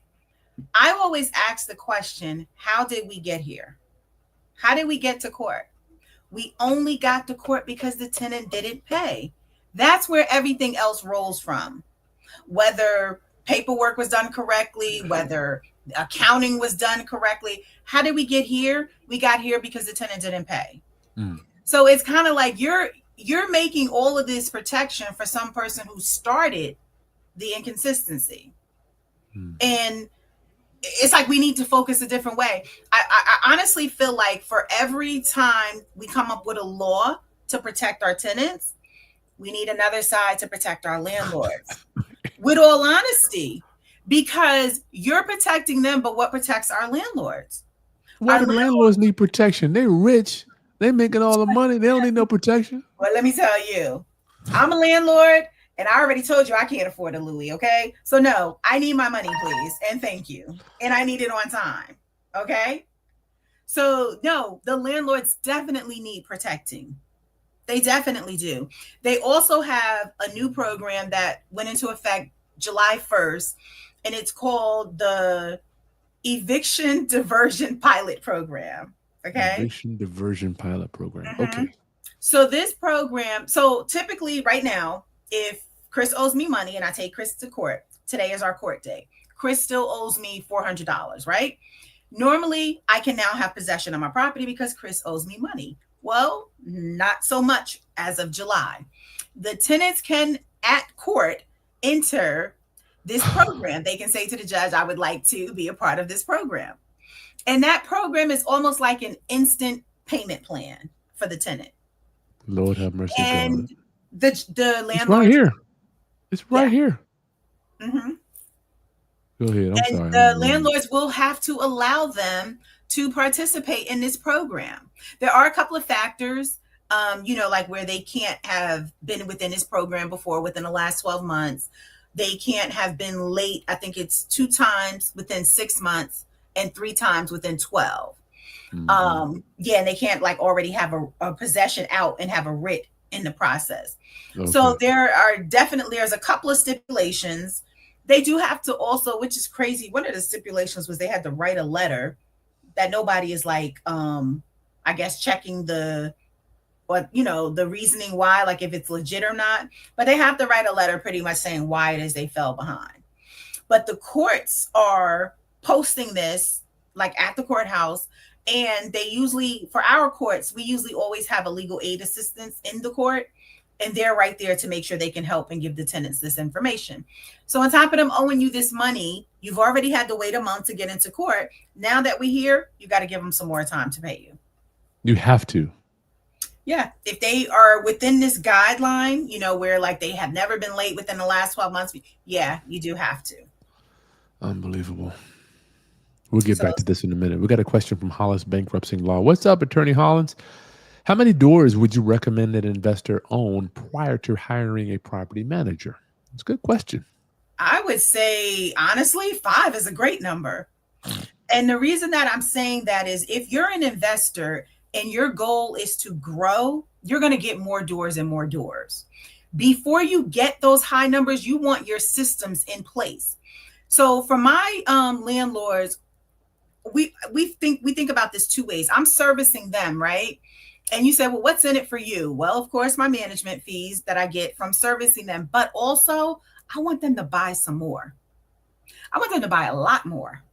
[SPEAKER 1] I always ask the question, how did we get here? How did we get to court? We only got to court because the tenant didn't pay. That's where everything else rolls from. Whether paperwork was done correctly, whether accounting was done correctly. How did we get here? We got here because the tenant didn't pay.
[SPEAKER 2] Mm,
[SPEAKER 1] So it's kind of like you're making all of this protection for some person who started the inconsistency.
[SPEAKER 2] mm.
[SPEAKER 1] And it's like we need to focus a different way. I honestly feel like for every time we come up with a law to protect our tenants, we need another side to protect our landlords. With all honesty, because you're protecting them, but what protects our landlords?
[SPEAKER 2] Why
[SPEAKER 1] Our
[SPEAKER 2] do
[SPEAKER 1] landlords,
[SPEAKER 2] landlords need protection? They're rich. They making all the money. They don't need no protection.
[SPEAKER 1] well, let me tell you, I'm a landlord and I already told you I can't afford a Louis, okay? So no, I need my money, please, and thank you. And I need it on time. Okay? So no, the landlords definitely need protecting. They definitely do. They also have a new program that went into effect July 1st, and it's called the Eviction Diversion Pilot Program. Okay.
[SPEAKER 2] Eviction diversion pilot program.
[SPEAKER 1] Mhm.
[SPEAKER 2] Okay.
[SPEAKER 1] So this program, so typically right now, if Chris owes me money and I take Chris to court, today is our court day. Chris still owes me $400, right? Normally, I can now have possession of my property because Chris owes me money. Well, not so much as of July. The tenants can at court enter this program. They can say to the judge, I would like to be a part of this program. And that program is almost like an instant payment plan for the tenant.
[SPEAKER 2] Lord have mercy, God.
[SPEAKER 1] And the
[SPEAKER 2] It's right
[SPEAKER 1] landlords,
[SPEAKER 2] here. It's
[SPEAKER 1] yeah.
[SPEAKER 2] right here.
[SPEAKER 1] Mhm.
[SPEAKER 2] Go ahead. I'm
[SPEAKER 1] And
[SPEAKER 2] sorry.
[SPEAKER 1] the
[SPEAKER 2] I'm
[SPEAKER 1] landlords will have to allow them to participate in this program. There are a couple of factors, like where they can't have been within this program before within the last 12 months. They can't have been late. I think it's 2 times within 6 months and 3 times within 12.
[SPEAKER 2] mm-hmm.
[SPEAKER 1] Yeah, and they can't like already have a possession out and have a writ in the process. So
[SPEAKER 2] Okay.
[SPEAKER 1] there's a couple of stipulations. They do have to also, which is crazy. One of the stipulations was they had to write a letter that nobody is like, I guess checking the reasoning why, like if it's legit or not. But they have to write a letter pretty much saying why it is they fell behind. But the courts are posting this like at the courthouse. And they usually, for our courts, we usually always have a legal aid assistance in the court. And they're right there to make sure they can help and give the tenants this information. So, on top of them owing you this money, you've already had to wait a month to get into court. Now that we're here, you got to give them some more time to pay you.
[SPEAKER 2] You have to.
[SPEAKER 1] Yeah. If they are within this guideline, where like they have never been late within the last 12 months, yeah, you do have to.
[SPEAKER 2] Unbelievable. We'll get
[SPEAKER 1] So,
[SPEAKER 2] back to this in a minute. We got a question from Hollis Bankruptcy Law. What's up, Attorney Hollins? How many doors would you recommend an investor own prior to hiring a property manager? It's a good question.
[SPEAKER 1] I would say, honestly, 5 is a great number. And the reason that I'm saying that is if you're an investor and your goal is to grow, you're going to get more doors and more doors. Before you get those high numbers, you want your systems in place. So for my landlords, we think about this 2 ways. I'm servicing them, right? And you say, well, what's in it for you? Well, of course, my management fees that I get from servicing them, but also I want them to buy some more. I want them to buy a lot more.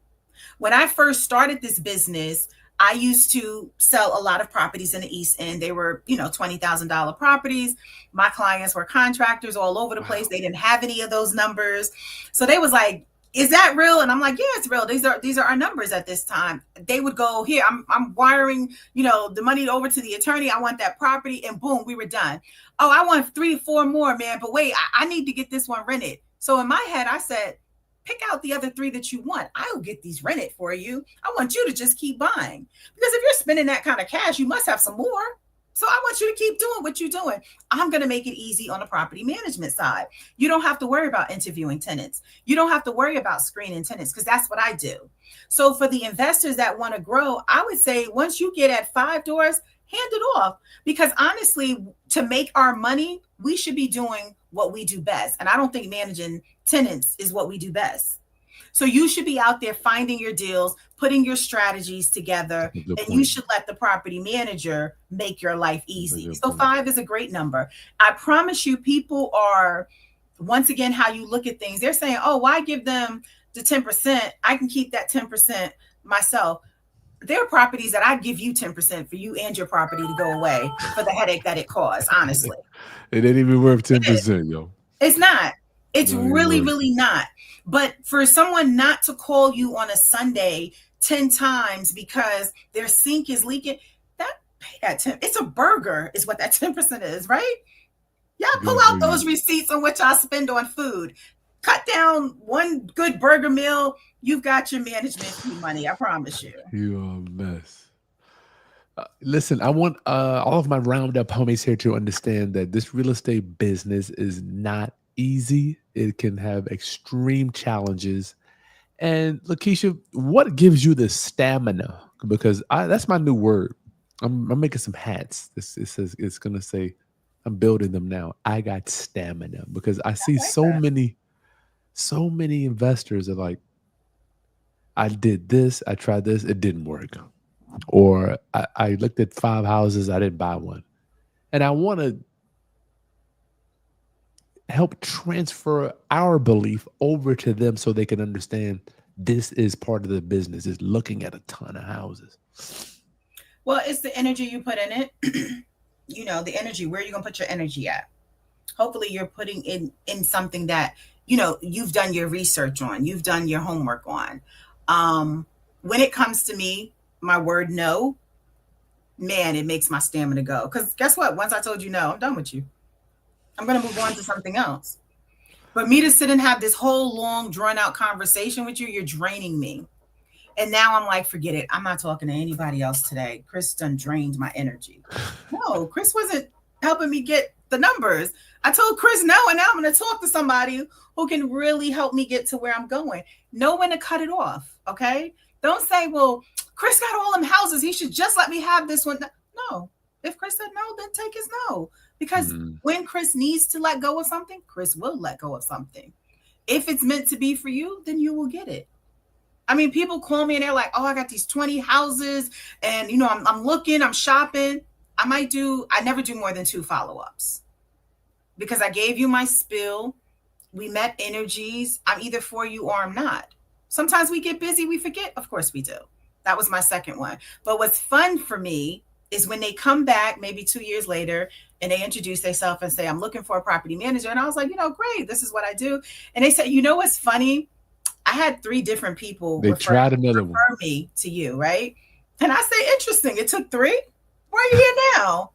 [SPEAKER 1] When I first started this business, I used to sell a lot of properties in the East End. They were, $20,000 properties. My clients were contractors all over the place.
[SPEAKER 2] Wow.
[SPEAKER 1] They didn't have any of those numbers. So they was like, is that real? And I'm like, yeah, it's real. These are our numbers at this time. They would go, here, I'm wiring, the money over to the attorney. I want that property, and boom, we were done. Oh, I want 3 or 4 more, man. But wait, I need to get this one rented. So in my head, I said, pick out the other 3 that you want. I'll get these rented for you. I want you to just keep buying. Because if you're spending that kind of cash, you must have some more. So I want you to keep doing what you're doing. I'm going to make it easy on the property management side. You don't have to worry about interviewing tenants. You don't have to worry about screening tenants, because that's what I do. So for the investors that want to grow, I would say once you get at 5 doors, hand it off. Because honestly, to make our money, we should be doing what we do best. And I don't think managing tenants is what we do best. So you should be out there finding your deals, putting your strategies together, and you should let the property manager make your life easy. So 5 is a great number. I promise you, people are, once again, how you look at things. They're saying, oh, why give them the 10%? I can keep that 10% myself. There are properties that I'd give you 10% for you and your property to go away for the headache that it caused, honestly.
[SPEAKER 2] It ain't even worth 10%, yo.
[SPEAKER 1] It's not. It's really, really not. But for someone not to call you on a Sunday 10 times because their sink is leaking, pay that 10. It's a burger is what that 10% is, right? Y'all pull out those receipts on what y'all spend on food. Cut down one good burger meal. You've got your management fee money. I promise you.
[SPEAKER 2] You're a mess. Listen, I want all of my roundup homies here to understand that this real estate business is not easy. It can have extreme challenges. And Lakeisha, what gives you the stamina? Because that's my new word. I'm making some hats. It's gonna say, I'm building them now. I got stamina, because I see so many investors are like, I did this, I tried this, it didn't work. Or I looked at 5 houses, I didn't buy one. And I want to help transfer our belief over to them so they can understand this is part of the business, is looking at a ton of houses.
[SPEAKER 1] Well, it's the energy you put in it. The energy, where are you going to put your energy at? Hopefully you're putting in something that, you've done your research on, you've done your homework on. When it comes to me, my word no, man, it makes my stamina go. Because guess what? Once I told you no, I'm done with you. I'm going to move on to something else. But me to sit and have this whole long, drawn out conversation with you, you're draining me. And now I'm like, forget it. I'm not talking to anybody else today. Chris done drained my energy. No, Chris wasn't helping me get the numbers. I told Chris no, and now I'm going to talk to somebody who can really help me get to where I'm going. Know when to cut it off, okay? Don't say, well, Chris got all them houses. He should just let me have this one. No. If Chris said no, then take his no. Because when Chris needs to let go of something, Chris will let go of something. If it's meant to be for you, then you will get it. I mean, people call me and they're like, oh, I got these 20 houses and, I'm looking, I'm shopping. I never do more than 2 follow-ups because I gave you my spill. We met energies. I'm either for you or I'm not. Sometimes we get busy, we forget. Of course we do. That was my second one. But what's fun for me is when they come back maybe 2 years later and they introduce themselves and say, I'm looking for a property manager. And I was like, great, this is what I do. And they said, what's funny? I had 3 different people refer me to you, right? And I say, interesting. It took 3? Why are you here now?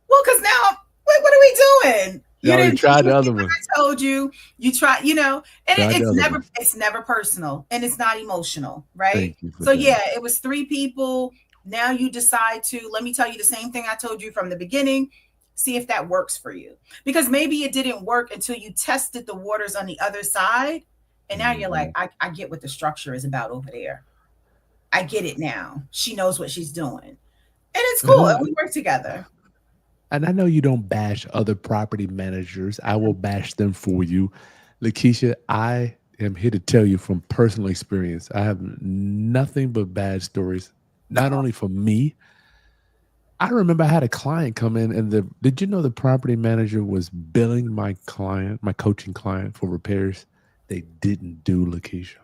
[SPEAKER 1] Well, because now, what are we doing?
[SPEAKER 2] You didn't try the other one.
[SPEAKER 1] I told you tried, and it's never personal and it's not emotional, right? So yeah, it was 3 people. Now you decide to, let me tell you the same thing I told you from the beginning. See if that works for you. Because maybe it didn't work until you tested the waters on the other side. And now you're like, I get what the structure is about over there. I get it now. She knows what she's doing. And it's cool. And we work together.
[SPEAKER 2] And I know you don't bash other property managers. I will bash them for you. Lakeisha, I am here to tell you from personal experience, I have nothing but bad stories, not only for me. I remember I had a client come in and did you know the property manager was billing my coaching client for repairs? They didn't do, Lakeisha.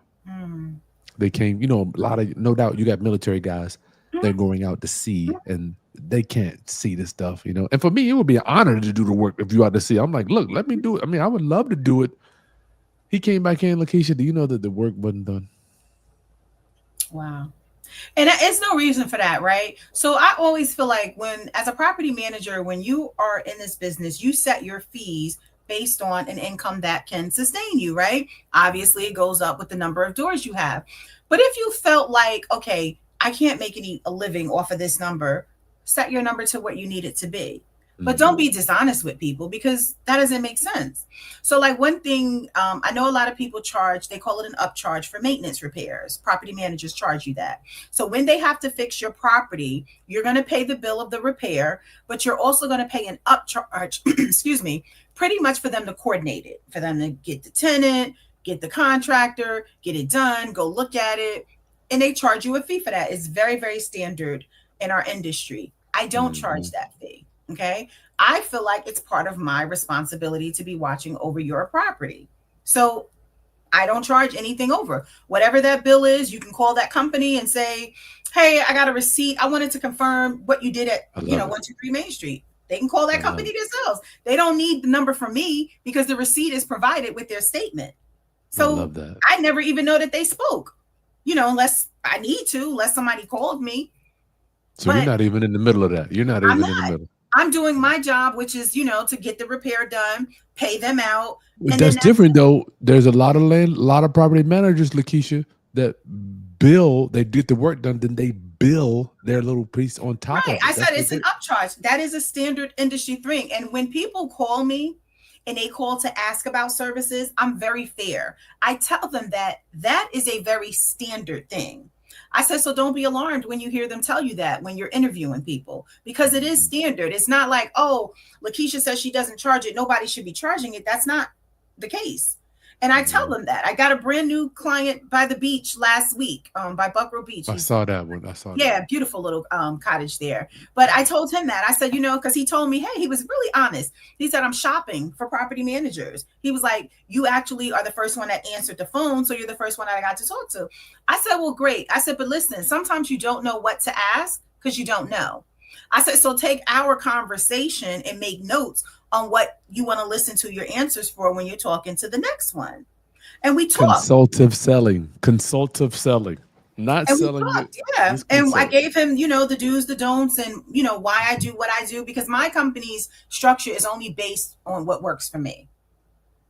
[SPEAKER 2] They came, no doubt you got military guys they're going out to sea and they can't see this stuff, And for me, it would be an honor to do the work if you out to sea. I'm like, look, let me do it. I mean, I would love to do it. He came back in, Lakeisha. Do you know that the work wasn't done?
[SPEAKER 1] Wow. And it's no reason for that, right? So I always feel like when, as a property manager, when you are in this business, you set your fees based on an income that can sustain you, right? Obviously, it goes up with the number of doors you have. But if you felt like, okay, I can't make a living off of this number, set your number to what you need it to be. But don't be dishonest with people because that doesn't make sense. So, like one thing, I know a lot of people charge, they call it an upcharge for maintenance repairs. Property managers charge you that. So, when they have to fix your property, you're going to pay the bill of the repair, but you're also going to pay an upcharge, excuse me, pretty much for them to coordinate it, for them to get the tenant, get the contractor, get it done, go look at it. And they charge you a fee for that. It's very, very standard in our industry. I don't charge that fee. Okay. I feel like it's part of my responsibility to be watching over your property. So I don't charge anything over. Whatever that bill is, you can call that company and say, hey, I got a receipt. I wanted to confirm what you did at, 123 Main Street. They can call that company themselves. They don't need the number from me because the receipt is provided with their statement. So I never even know that they spoke, unless I need to, unless somebody called me.
[SPEAKER 2] So you're not even in the middle of that. You're not even in the middle.
[SPEAKER 1] I'm doing my job, which is, to get the repair done, pay them out.
[SPEAKER 2] And that's different though. There's a lot of property managers, Lakeisha, that they get the work done, then they bill their little piece on top of it.
[SPEAKER 1] I said it's an upcharge. That is a standard industry thing. And when people call me and they call to ask about services, I'm very fair. I tell them that is a very standard thing. I said, so don't be alarmed when you hear them tell you that when you're interviewing people, because it is standard. It's not like, oh, Lakeisha says she doesn't charge it, nobody should be charging it. That's not the case. And I tell them that. I got a brand new client by the beach last week, by Buckrow Beach.
[SPEAKER 2] I saw that one.
[SPEAKER 1] Yeah, beautiful little cottage there. But I told him that. I said, because he told me, hey, he was really honest. He said, I'm shopping for property managers. He was like, you actually are the first one that answered the phone, so you're the first one that I got to talk to. I said, well, great. I said, but listen, sometimes you don't know what to ask because you don't know. I said, so take our conversation and make notes on what you want to listen to your answers for when you're talking to the next one. And we talked.
[SPEAKER 2] Consultative selling, not
[SPEAKER 1] and
[SPEAKER 2] selling.
[SPEAKER 1] Yeah. And I gave him, the do's, the don'ts, and, why I do what I do, because my company's structure is only based on what works for me.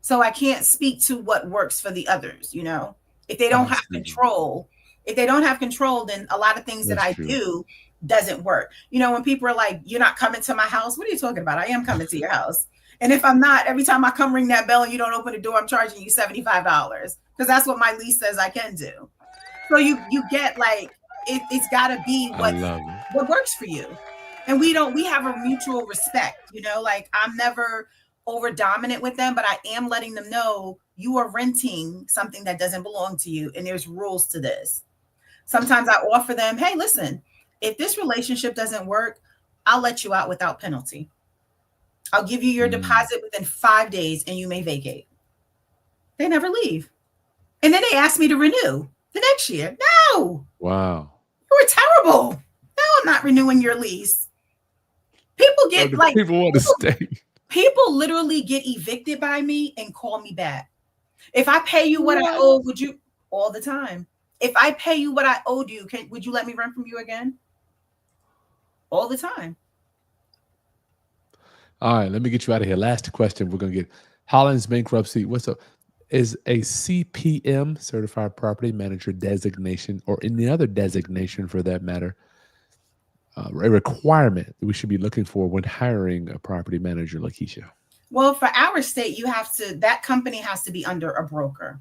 [SPEAKER 1] So I can't speak to what works for the others, if they don't have control. If they don't have control, then a lot of things that I do doesn't work. When people are like, you're not coming to my house. What are you talking about? I am coming to your house. And if I'm not, every time I come ring that bell and you don't open the door, I'm charging you $75 because that's what my lease says I can do. So you get like, it's gotta be what works for you. And we have a mutual respect, like I'm never over dominant with them, but I am letting them know you are renting something that doesn't belong to you. And there's rules to this. Sometimes I offer them, hey, listen, if this relationship doesn't work, I'll let you out without penalty. I'll give you your deposit within 5 days and you may vacate. They never leave. And then they ask me to renew the next year. No.
[SPEAKER 2] Wow.
[SPEAKER 1] You were terrible. No, I'm not renewing your lease. People get
[SPEAKER 2] people want to stay.
[SPEAKER 1] People literally get evicted by me and call me back. If I pay you what I owe, would you all the time? If I pay you what I owed you, would you let me rent from you again? All the time.
[SPEAKER 2] All right, let me get you out of here. Last question. We're going to get Holland's bankruptcy. What's up? Is a CPM, certified property manager designation, or any other designation for that matter, a requirement that we should be looking for when hiring a property manager, Lakeisha?
[SPEAKER 1] Well, for our state, that company has to be under a broker.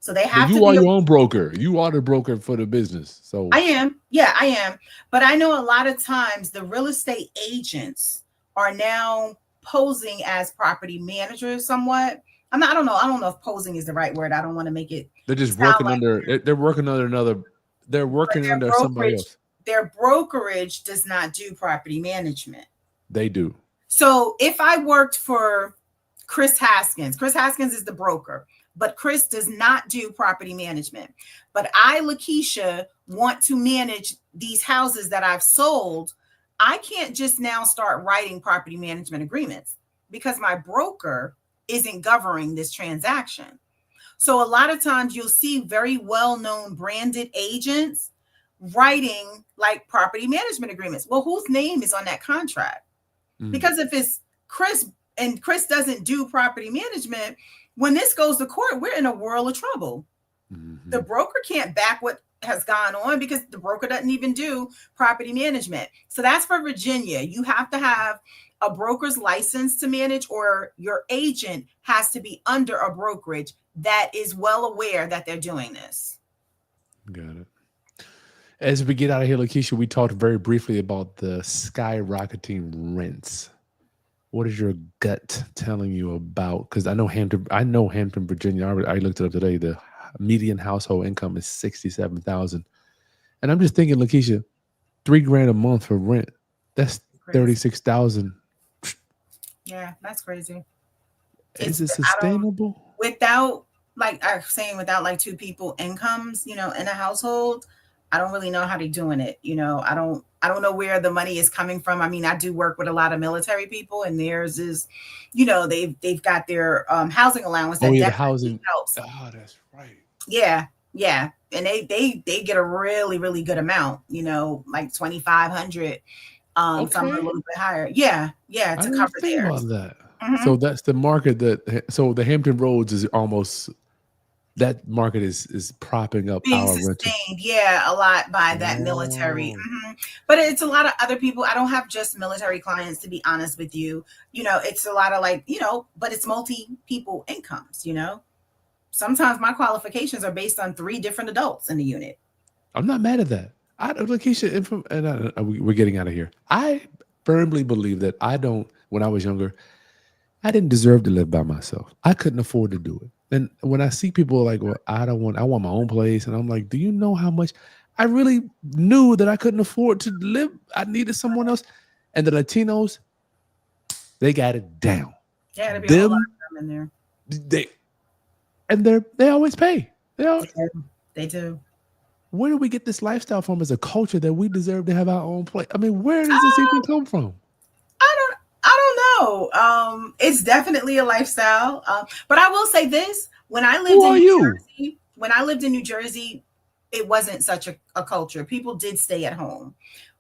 [SPEAKER 1] So they have to be.
[SPEAKER 2] You are your own broker. You are the broker for the business. So
[SPEAKER 1] I am. Yeah, I am. But I know a lot of times the real estate agents are now posing as property managers somewhat. I don't know if posing is the right word. I don't want to make it.
[SPEAKER 2] They're just working under. They're working under somebody else.
[SPEAKER 1] Their brokerage does not do property management.
[SPEAKER 2] They do.
[SPEAKER 1] So if I worked for Kris Haskins is the broker, but Kris does not do property management. But I, Lakeisha, want to manage these houses that I've sold. I can't just now start writing property management agreements because my broker isn't governing this transaction. So a lot of times you'll see very well-known branded agents writing like property management agreements. Well, whose name is on that contract?
[SPEAKER 2] Mm,
[SPEAKER 1] Because if it's Chris and Chris doesn't do property management, when this goes to court, we're in a world of trouble. The
[SPEAKER 2] mhm.
[SPEAKER 1] broker can't back what has gone on because the broker doesn't even do property management. So that's for Virginia. You have to have a broker's license to manage, or your agent has to be under a brokerage that is well aware that they're doing this.
[SPEAKER 2] Got it. As we get out of here, Lakeisha, we talked very briefly about the skyrocketing rents. What is your gut telling you about? Because I know Hampton, Virginia. I looked it up today. The median household income is 67,000, and I'm just thinking, Lakeisha, $3,000 a month for rent. That's
[SPEAKER 1] Crazy.
[SPEAKER 2] 36,000.
[SPEAKER 1] Yeah, that's crazy.
[SPEAKER 2] Is
[SPEAKER 1] It's
[SPEAKER 2] it
[SPEAKER 1] I don't
[SPEAKER 2] sustainable?
[SPEAKER 1] without like I'm saying without like two people incomes, in a household. I don't really know how they're doing it. I don't know where the money is coming from. I mean, I do work with a lot of military people, and theirs is, they've got their housing allowance
[SPEAKER 2] Oh
[SPEAKER 1] that
[SPEAKER 2] yeah, the
[SPEAKER 1] definitely
[SPEAKER 2] housing.
[SPEAKER 1] helps.
[SPEAKER 2] Oh, that's right.
[SPEAKER 1] Yeah, yeah. And they get a really, really good amount, like 2,500, some are a
[SPEAKER 2] Okay,
[SPEAKER 1] little bit higher. Yeah, yeah,
[SPEAKER 2] I
[SPEAKER 1] to
[SPEAKER 2] didn't
[SPEAKER 1] cover
[SPEAKER 2] think
[SPEAKER 1] theirs.
[SPEAKER 2] about that.
[SPEAKER 1] Hmm.
[SPEAKER 2] So that's the market so the Hampton Roads is almost that market is propping up
[SPEAKER 1] Being
[SPEAKER 2] our rental.
[SPEAKER 1] sustained, yeah, a lot by that military.
[SPEAKER 2] Oh,
[SPEAKER 1] But it's a lot of other people. I don't have just military clients, to be honest with you. It's a lot of like, but it's multi people incomes. Sometimes my qualifications are based on three different adults in the unit.
[SPEAKER 2] I'm not mad at that. Lakeisha, we're getting out of here. I firmly believe that when I was younger, I didn't deserve to live by myself. I couldn't afford to do it. And when I see people like, well, I want my own place. And I'm like, do you know how much I really knew that I couldn't afford to live? I needed someone else. And the Latinos, they got it down.
[SPEAKER 1] Yeah, there'd be a whole lot
[SPEAKER 2] Them,
[SPEAKER 1] of them in there.
[SPEAKER 2] they they always pay.
[SPEAKER 1] They do. They do.
[SPEAKER 2] Where do we get this lifestyle from as a culture that we deserve to have our own place? I mean, where does this even come from?
[SPEAKER 1] I don't know. It's definitely a lifestyle. But I will say this:
[SPEAKER 2] Who are you?
[SPEAKER 1] When I lived in New Jersey, it wasn't such a culture. People did stay at home.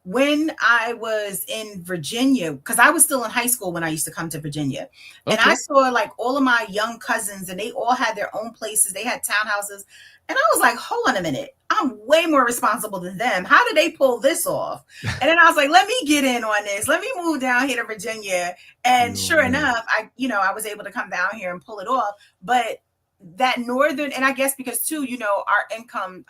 [SPEAKER 1] When I was in Virginia, because I was still in high school when I used to come to Virginia, and I
[SPEAKER 2] Okay.
[SPEAKER 1] saw like all of my young cousins, and they all had their own places. They had townhouses, and I was like, "Hold on a minute, I'm way more responsible than them. How did they pull this off?" And then I was like, "Let me get in on this. Let me move down here to Virginia." And
[SPEAKER 2] Oh
[SPEAKER 1] sure
[SPEAKER 2] man.
[SPEAKER 1] enough, I was able to come down here and pull it off. But that northern, and I guess because too,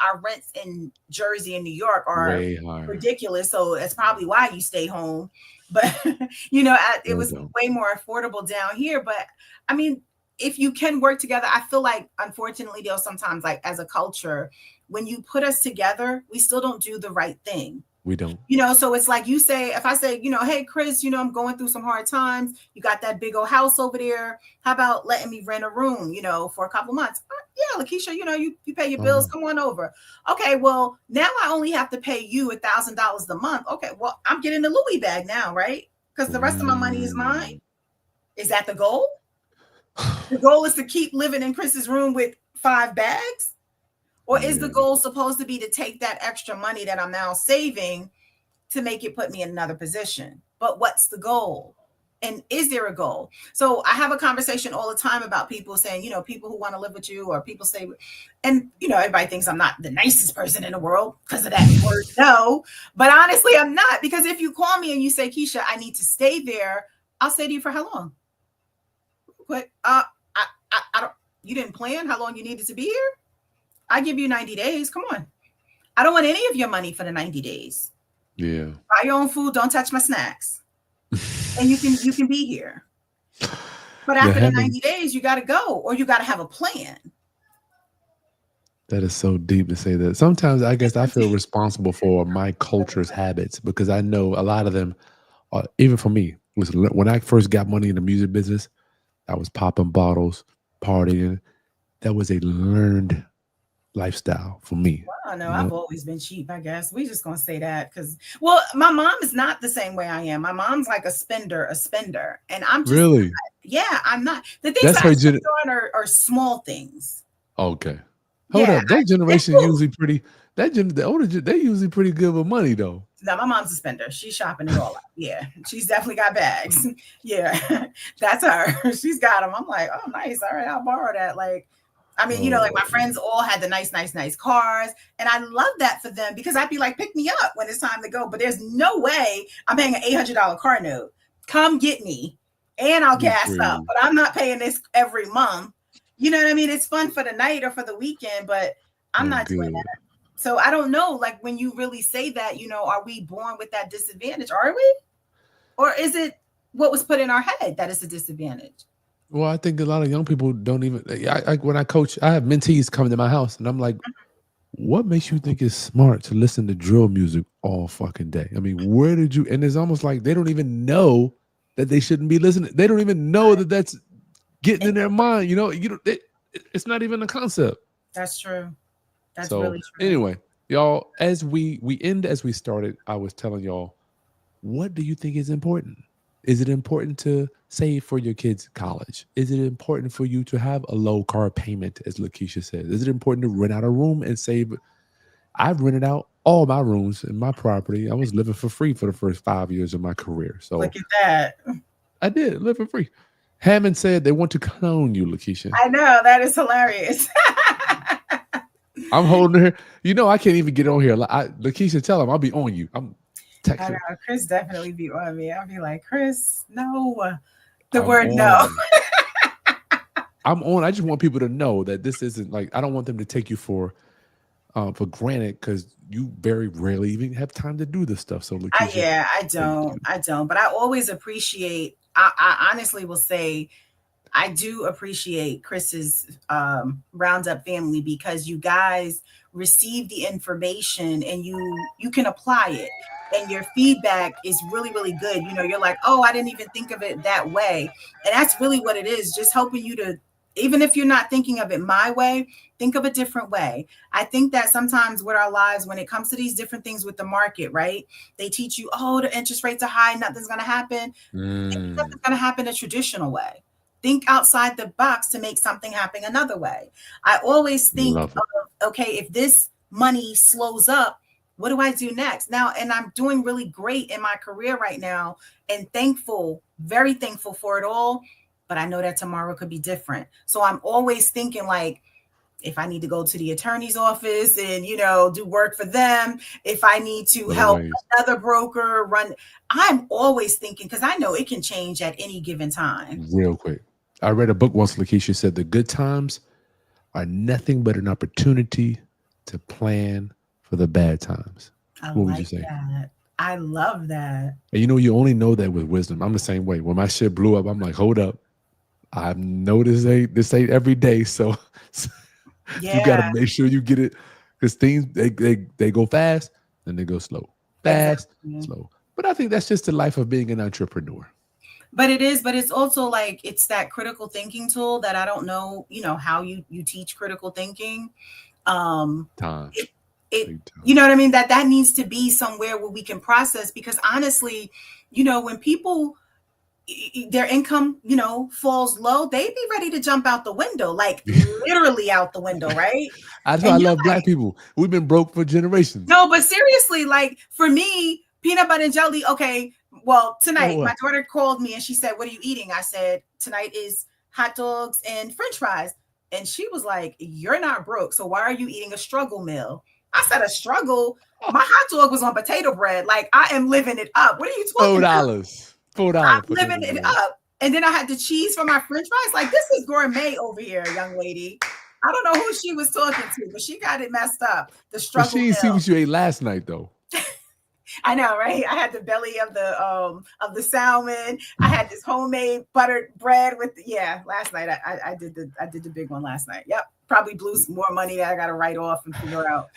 [SPEAKER 1] our rents in Jersey and New York are
[SPEAKER 2] Way higher.
[SPEAKER 1] ridiculous. So that's probably why you stay home. But it
[SPEAKER 2] No
[SPEAKER 1] was
[SPEAKER 2] doubt.
[SPEAKER 1] way more affordable down here. But I mean, if you can work together, I feel like unfortunately, though, sometimes like as a culture, when you put us together, we still don't do the right thing.
[SPEAKER 2] We don't.
[SPEAKER 1] So it's like if I say, hey, Chris, I'm going through some hard times. You got that big old house over there. How about letting me rent a room, for a couple months? Yeah, Lakeisha, you pay your bills.
[SPEAKER 2] Uh-huh.
[SPEAKER 1] Come on over. Okay, well, now I only have to pay you $1,000 a month. Okay, well, I'm getting the Louis bag now, right? Because the rest of my money is mine.
[SPEAKER 2] Mm.
[SPEAKER 1] Is that the goal? The goal is to keep living in Chris's room with 5 bags? Or is the
[SPEAKER 2] Yeah.
[SPEAKER 1] goal supposed to be to take that extra money that I'm now saving to make it put me in another position? But what's the goal? And is there a goal? So I have a conversation all the time about people saying, people who want to live with you, or people say, and everybody thinks I'm not the nicest person in the world because of that word no. But honestly, I'm not, because if you call me and you say, Keisha, I need to stay there, I'll say to you, for how long? Quick. I don't, you didn't plan how long you needed to be here? I give you 90 days. Come on. I don't want any of your money for the 90 days.
[SPEAKER 2] Yeah.
[SPEAKER 1] Buy your own food. Don't touch my snacks. And you can be here. But
[SPEAKER 2] Yeah,
[SPEAKER 1] after the 90 days, you got to go, or you got to have a plan.
[SPEAKER 2] that is so deep to say that. Sometimes I guess I feel responsible for my culture's habits because I know a lot of them are, even for me. Listen, when I first got money in the music business, I was popping bottles, partying. That was a learned lifestyle for me.
[SPEAKER 1] I don't know.
[SPEAKER 2] You
[SPEAKER 1] I've
[SPEAKER 2] know,
[SPEAKER 1] always been cheap, I guess. We just gonna say that because, well, my mom is not the same way I am. My mom's like a spender, and I'm just,
[SPEAKER 2] really,
[SPEAKER 1] yeah, I'm not. The things
[SPEAKER 2] that's
[SPEAKER 1] that I
[SPEAKER 2] her.
[SPEAKER 1] spend on are small things.
[SPEAKER 2] Okay. Hold
[SPEAKER 1] Yeah,
[SPEAKER 2] up. That
[SPEAKER 1] it's
[SPEAKER 2] generation
[SPEAKER 1] cool.
[SPEAKER 2] usually pretty. The older, they usually pretty good with money though.
[SPEAKER 1] Now my mom's a spender. She's shopping it all out. Yeah, she's definitely got bags. Yeah, that's her. She's got them. I'm like, oh, nice. All right, I'll borrow that. Like, I mean, like
[SPEAKER 2] Oh
[SPEAKER 1] my friends all had the nice cars, and I love that for them because I'd be like, pick me up when it's time to go. But there's no way I'm paying an $800 car note. Come get me, and I'll
[SPEAKER 2] you
[SPEAKER 1] gas up.
[SPEAKER 2] crazy.
[SPEAKER 1] But I'm not paying this every month. You know what I mean? It's fun for the night or for the weekend, but I'm
[SPEAKER 2] I'm
[SPEAKER 1] not doing
[SPEAKER 2] good.
[SPEAKER 1] that. So I don't know, like when you really say that, are we born with that disadvantage? Are we? Or is it what was put in our head that is a disadvantage?
[SPEAKER 2] Well, I think a lot of young people don't even. When I coach, I have mentees coming to my house, and I'm like, "What makes you think it's smart to listen to drill music all fucking day? I mean, where did you?" And it's almost like they don't even know that they shouldn't be listening. They don't even know that that's getting in their mind. It's not even a concept.
[SPEAKER 1] That's true. That's
[SPEAKER 2] So
[SPEAKER 1] really true.
[SPEAKER 2] anyway, y'all, as we end as we started, I was telling y'all, what do you think is important? Is it important to save for your kids' college? Is it important for you to have a low car payment, as Lakeisha said? Is it important to rent out a room and save? I've rented out all my rooms in my property. I was living for free for the first 5 years of my career. So
[SPEAKER 1] Look at that.
[SPEAKER 2] I did live for free. Hammond said they want to clone you, Lakeisha.
[SPEAKER 1] I know. That is hilarious.
[SPEAKER 2] I'm holding her. I can't even get on here. Lakeisha, tell him I'll be on you. I'm
[SPEAKER 1] I know.
[SPEAKER 2] texting.
[SPEAKER 1] Chris definitely be on me. I'll be like, Chris, no. The
[SPEAKER 2] I'm
[SPEAKER 1] word no.
[SPEAKER 2] on. I'm on. I just want people to know that this isn't like I don't want them to take you for granted because you very rarely even have time to do this stuff. So Lakeisha,
[SPEAKER 1] Yeah, I
[SPEAKER 2] thank
[SPEAKER 1] don't.
[SPEAKER 2] you.
[SPEAKER 1] I don't. But I always appreciate, I honestly will say, I do appreciate Chris's roundup family because you guys receive the information and you can apply it and your feedback is really good. You're like, oh, I didn't even think of it that way. And that's really what it is, just helping you to, even if you're not thinking of it my way, think of a different way. I think that sometimes with our lives, when it comes to these different things with the market, right, they teach you, oh, the interest rates are high, nothing's going to happen. Nothing's going to happen a traditional way. Think outside the box to make something happen another way. I always think
[SPEAKER 2] Love it.
[SPEAKER 1] of, okay, if this money slows up, what do I do next? Now, and I'm doing really great in my career right now and thankful, very thankful for it all. But I know that tomorrow could be different. So I'm always thinking like, if I need to go to the attorney's office and, do work for them, if I need to
[SPEAKER 2] Little
[SPEAKER 1] help
[SPEAKER 2] ways.
[SPEAKER 1] another broker run, I'm always thinking because I know it can change at any given time.
[SPEAKER 2] Real quick. I read a book once, Lakeisha said the good times are nothing but an opportunity to plan for the bad times.
[SPEAKER 1] I
[SPEAKER 2] What would you
[SPEAKER 1] like
[SPEAKER 2] say?
[SPEAKER 1] that. I love that.
[SPEAKER 2] And you only know that with wisdom. I'm the same way. When my shit blew up, I'm like, hold up. I know this ain't every day. So you got to
[SPEAKER 1] Yeah,
[SPEAKER 2] make sure you get it because things they go fast and they go slow. Fast,
[SPEAKER 1] exactly.
[SPEAKER 2] slow. But I think that's just the life of being an entrepreneur.
[SPEAKER 1] But it's also like it's that critical thinking tool that I don't know, how you teach critical thinking.
[SPEAKER 2] Time.
[SPEAKER 1] It it
[SPEAKER 2] Big time.
[SPEAKER 1] you know what I mean? That needs to be somewhere where we can process because honestly, when people their income, falls low, they be ready to jump out the window, like literally out the window, right?
[SPEAKER 2] That's why I
[SPEAKER 1] And you're
[SPEAKER 2] love black people. We've been broke for generations.
[SPEAKER 1] no, but seriously, like for me, peanut butter and jelly. Okay, well,
[SPEAKER 2] Oh,
[SPEAKER 1] tonight my
[SPEAKER 2] what?
[SPEAKER 1] daughter called me and she said, "What are you eating?" I said, "Tonight is hot dogs and French fries." And she was like, "You're not broke, so why are you eating a struggle meal?" I said, "A struggle? My hot dog was on potato bread. Like I am living it up. What are you
[SPEAKER 2] Four
[SPEAKER 1] talking about?
[SPEAKER 2] dollars. $4
[SPEAKER 1] I'm
[SPEAKER 2] potato
[SPEAKER 1] living it
[SPEAKER 2] bread.
[SPEAKER 1] up." And then I had the cheese for my French fries. Like this is gourmet over here, young lady. I don't know who she was talking to, but she got it messed up. The
[SPEAKER 2] But
[SPEAKER 1] struggle
[SPEAKER 2] she didn't see
[SPEAKER 1] meal.
[SPEAKER 2] what you ate last night, though.
[SPEAKER 1] I know, right? I had the belly of the salmon. I had this homemade buttered bread with last night I did the big one last night. Yep. Probably blew some more money that I gotta write off and figure out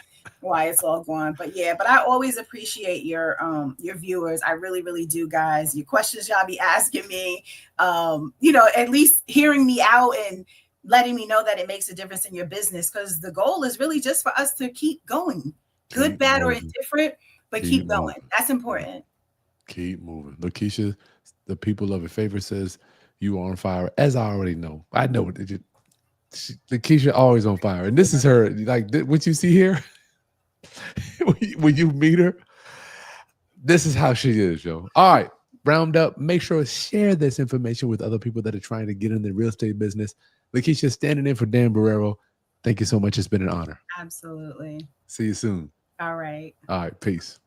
[SPEAKER 1] why it's all gone. But yeah, but I always appreciate your viewers. I really, really do, guys. Your questions y'all be asking me. At least hearing me out and letting me know that it makes a difference in your business because the goal is really just for us to keep going, good,
[SPEAKER 2] Keep
[SPEAKER 1] bad, or
[SPEAKER 2] moving.
[SPEAKER 1] indifferent, but
[SPEAKER 2] Keep
[SPEAKER 1] keep going.
[SPEAKER 2] moving.
[SPEAKER 1] That's important.
[SPEAKER 2] Keep moving. Lakeisha, the people of your favor says you are on fire, as I already know. I know it. Lakeisha always on fire, and this is her. Like what you see here, when you meet her, this is how she is, yo. All right, round up. Make sure to share this information with other people that are trying to get in the real estate business. Lakeisha standing in for Dan Borrero. Thank you so much. It's been an honor.
[SPEAKER 1] Absolutely.
[SPEAKER 2] See you soon.
[SPEAKER 1] All right.
[SPEAKER 2] All right, peace.